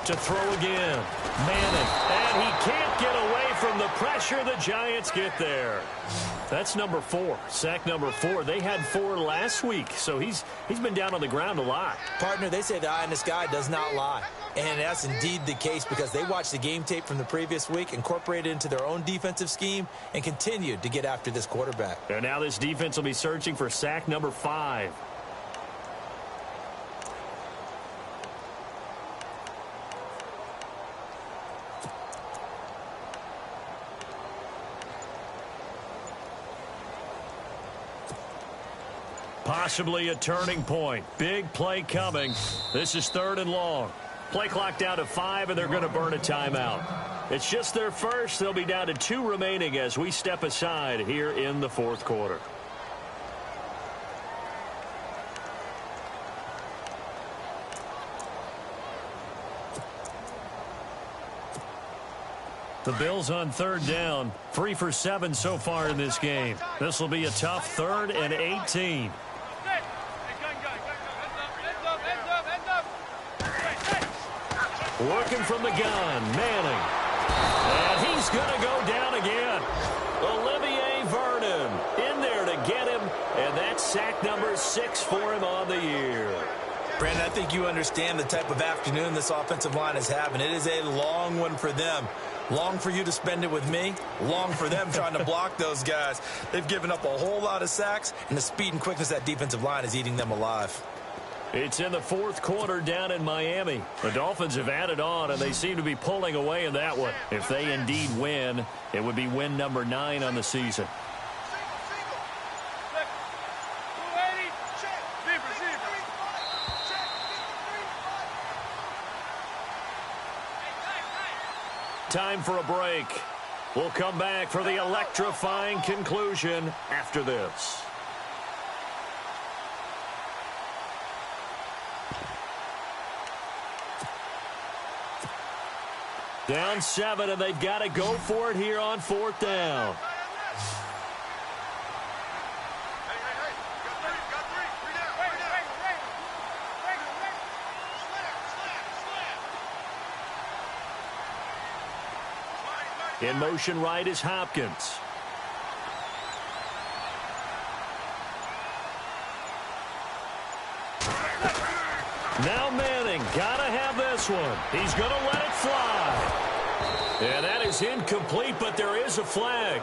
To throw again. Manning. And he can't get away from the pressure. The Giants get there. That's number 4. Sack number 4. They had 4 last week, so he's been down on the ground a lot. Partner, they say the eye in the sky does not lie. And that's indeed the case because they watched the game tape from the previous week, incorporated it into their own defensive scheme, and continued to get after this quarterback. And now this defense will be searching for sack number 5. Possibly a turning point. Big play coming. This is 3rd and long. Play clock down to 5, and they're going to burn a timeout. It's just their first. They'll be down to 2 remaining as we step aside here in the 4th quarter. The Bills on 3rd down. 3 for 7 so far in this game. This will be a tough 3rd and 18. Working from the gun, Manning. And he's going to go down again. Olivier Vernon in there to get him. And that's sack number 6 for him on the year. Brandon, I think you understand the type of afternoon this offensive line is having. It is a long one for them. Long for you to spend it with me. Long for them trying to block those guys. They've given up a whole lot of sacks, and the speed and quickness of that defensive line is eating them alive. It's in the 4th quarter down in Miami. The Dolphins have added on, and they seem to be pulling away in that one. If they indeed win, it would be win number 9 on the season. Time for a break. We'll come back for the electrifying conclusion after this. Down 7, and they've got to go for it here on 4th down. In motion right is Hopkins. Now Manning, gotta have this one. He's gonna let it fly. And that is incomplete, but there is a flag.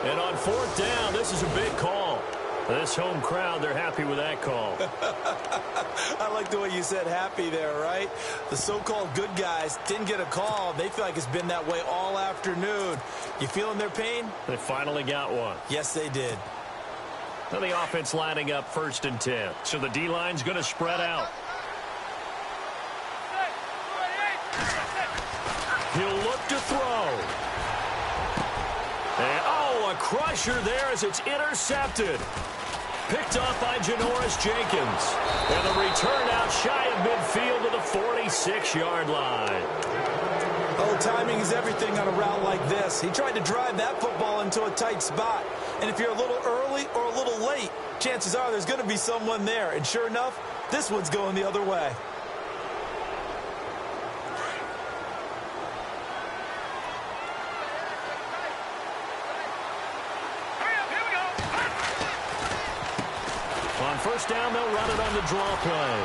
And on 4th down, this is a big call. This home crowd, they're happy with that call. I like the way you said happy there, right? The so-called good guys didn't get a call. They feel like it's been that way all afternoon. You feeling their pain? They finally got one. Yes, they did. Now the offense lining up 1st and 10. So the D-line's going to spread out. He'll look to throw. And, oh, a crusher there as it's intercepted. Picked off by Janoris Jenkins. And the return out shy of midfield to the 46-yard line. Oh, timing is everything on a route like this. He tried to drive that football into a tight spot. And if you're a little early or a little late, chances are there's going to be someone there. And sure enough, this one's going the other way. On first down, they'll run it on the draw play.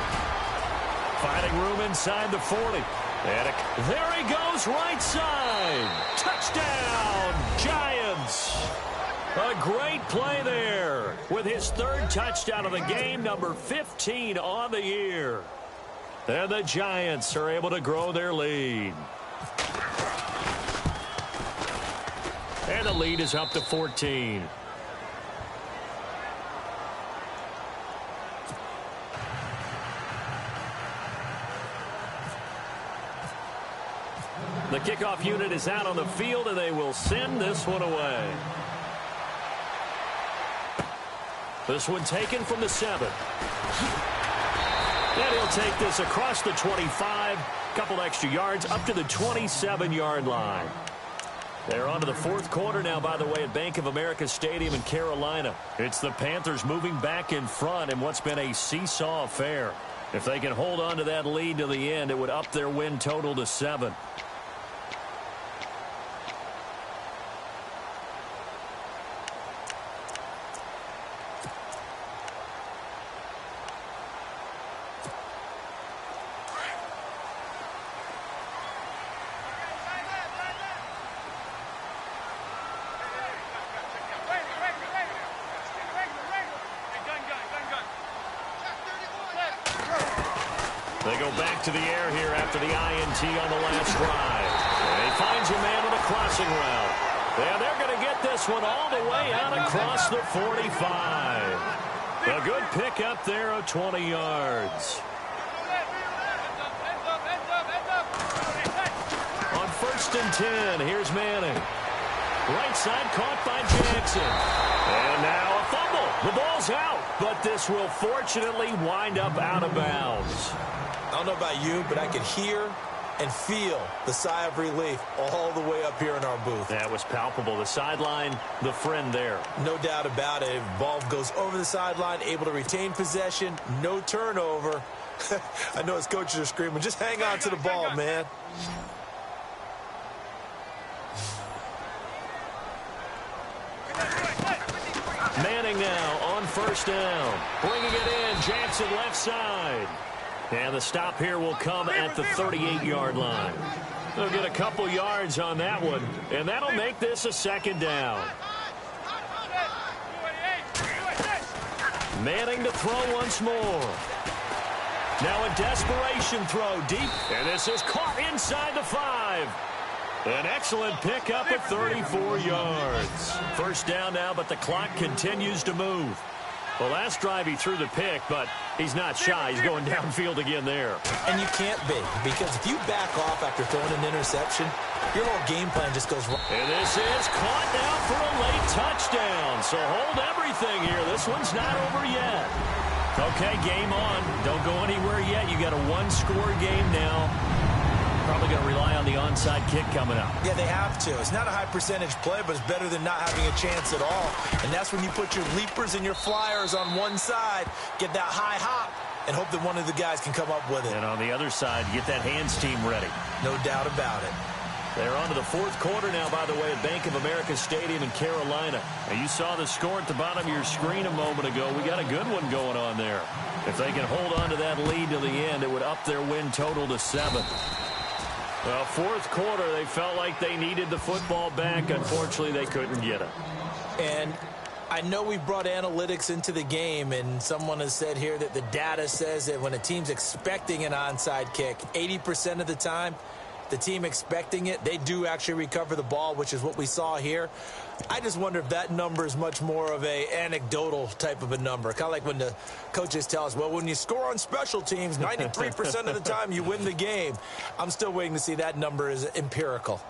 Finding room inside the 40. And there he goes, right side. Touchdown, Giants. A great play there with his third touchdown of the game, number 15 on the year. And the Giants are able to grow their lead. And the lead is up to 14. The kickoff unit is out on the field, and they will send this one away. This one taken from the 7. And he'll take this across the 25. Couple extra yards up to the 27-yard line. They're on to the fourth quarter now, by the way, at Bank of America Stadium in Carolina. It's the Panthers moving back in front in what's been a seesaw affair. If they can hold on to that lead to the end, it would up their win total to 7. They go back to the air here after the INT on the last drive. And he finds a man on a crossing route. And they're going to get this one all the way out across the 45. A good pick up there of 20 yards. On first and 10, here's Manning. Right side caught by Jackson. And now a fumble. The ball's out, but this will fortunately wind up out of bounds. I don't know about you, but I could hear and feel the sigh of relief all the way up here in our booth. That was palpable. The sideline, the friend there. No doubt about it. Ball goes over the sideline, able to retain possession, no turnover. I know his coaches are screaming, just hang on to the ball, man. Manning now on first down. Bringing it in, Jackson left side. And the stop here will come at the 38-yard line. They'll get a couple yards on that one, and that'll make this a second down. Manning to throw once more. Now a desperation throw deep, and this is caught inside the 5. An excellent pickup at 34 yards. First down now, but the clock continues to move. Well, last drive he threw the pick, but he's not shy. He's going downfield again there. And you can't be, because if you back off after throwing an interception, your whole game plan just goes wrong. And this is caught now for a late touchdown. So hold everything here. This one's not over yet. Okay, game on. Don't go anywhere yet. You got a one-score game now. Probably going to rely on the onside kick coming up. Yeah, they have to. It's not a high percentage play, but it's better than not having a chance at all. And that's when you put your leapers and your flyers on one side, get that high hop, and hope that one of the guys can come up with it. And on the other side, get that hands team ready. No doubt about it. They're on to the fourth quarter now, by the way, at Bank of America Stadium in Carolina. Now, you saw the score at the bottom of your screen a moment ago. We got a good one going on there. If they can hold on to that lead to the end, it would up their win total to 7. Well, fourth quarter, they felt like they needed the football back. Unfortunately, they couldn't get it. And I know we brought analytics into the game, and someone has said here that the data says that when a team's expecting an onside kick, 80% of the time, the team expecting it, they do actually recover the ball, which is what we saw here. I just wonder if that number is much more of a anecdotal type of a number. Kind of like when the coaches tell us, well, when you score on special teams, 93% of the time you win the game. I'm still waiting to see that number is empirical.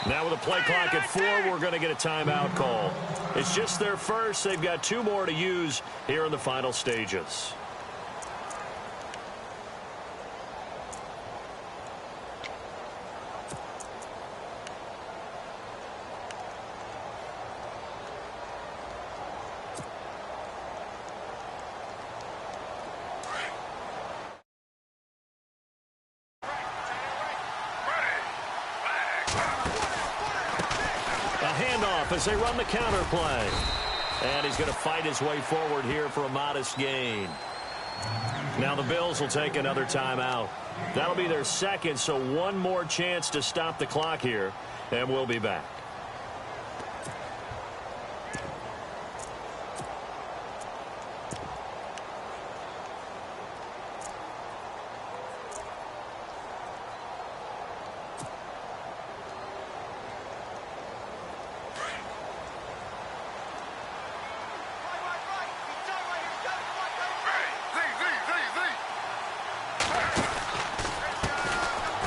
Now with a play clock at 4, we're going to get a timeout call. It's just their first. They've got 2 more to use here in the final stages. As they run the counter play. And he's going to fight his way forward here for a modest gain. Now the Bills will take another timeout. That'll be their second, so one more chance to stop the clock here, and we'll be back.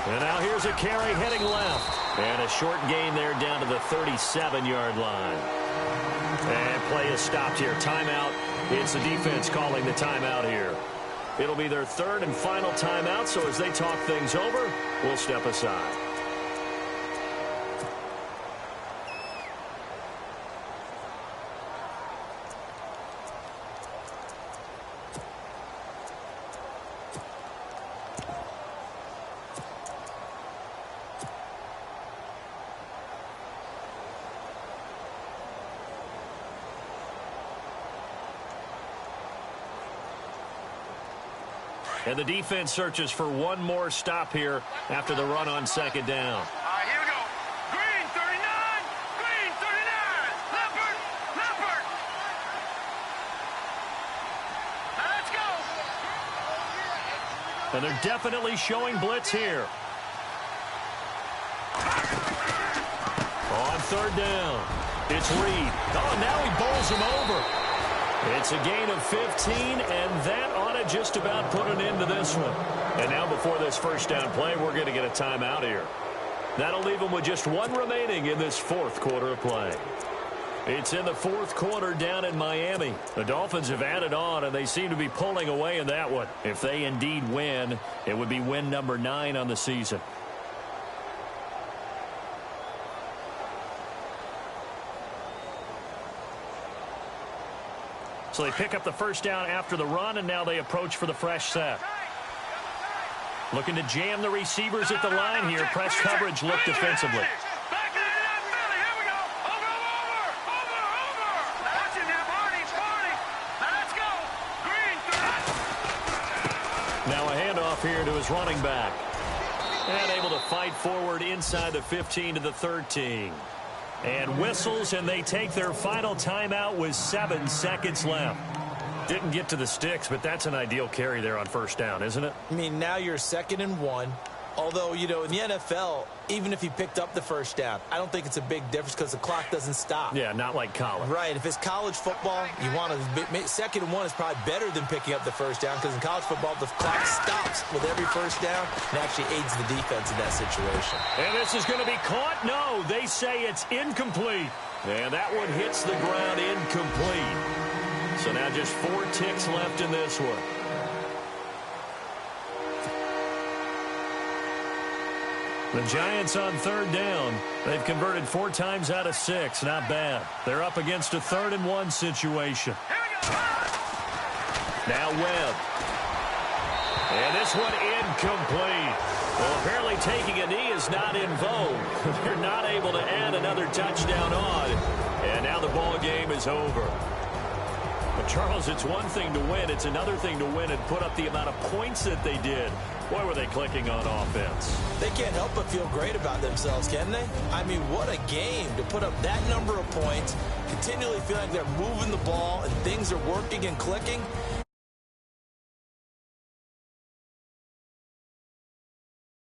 And now here's a carry heading left. And a short gain there down to the 37-yard line. And play is stopped here. Timeout. It's the defense calling the timeout here. It'll be their third and final timeout, so as they talk things over, we'll step aside. And the defense searches for one more stop here after the run on second down. Here we go. Green 39. Green 39. Leopard. Leopard. Let's go. And they're definitely showing blitz here. On third down, it's Reed. Oh, now he bowls him over. It's a gain of 15, and that ought to just about put an end to this one. And now before this first down play, we're going to get a timeout here. That'll leave them with just one remaining in this fourth quarter of play. It's in the fourth quarter down in Miami. The Dolphins have added on, and they seem to be pulling away in that one. If they indeed win, it would be win number 9 on the season. So they pick up the first down after the run, and now they approach for the fresh set. Looking to jam the receivers at the line here. Press coverage look defensively. Now a handoff here to his running back. And able to fight forward inside the 15 to the 13. And whistles, and they take their final timeout with 7 seconds left. Didn't get to the sticks, but that's an ideal carry there on first down, isn't it? I mean, now you're 2nd and 1. Although, you know, in the NFL, even if he picked up the first down, I don't think it's a big difference because the clock doesn't stop. Yeah, not like college. Right. If it's college football, you want to 2nd and 1 is probably better than picking up the first down because in college football, the clock stops with every first down and actually aids the defense in that situation. And this is going to be caught? No, they say it's incomplete. And that one hits the ground incomplete. So now just 4 ticks left in this one. The Giants on third down. They've converted 4 times out of 6. Not bad. They're up against a 3rd and 1 situation. Now Webb. And this one incomplete. Well, apparently taking a knee is not in vogue. They're not able to add another touchdown on. And now the ball game is over. But Charles, it's one thing to win. It's another thing to win and put up the amount of points that they did. Boy, were they clicking on offense. They can't help but feel great about themselves, can they? I mean, what a game to put up that number of points, continually feeling like they're moving the ball and things are working and clicking.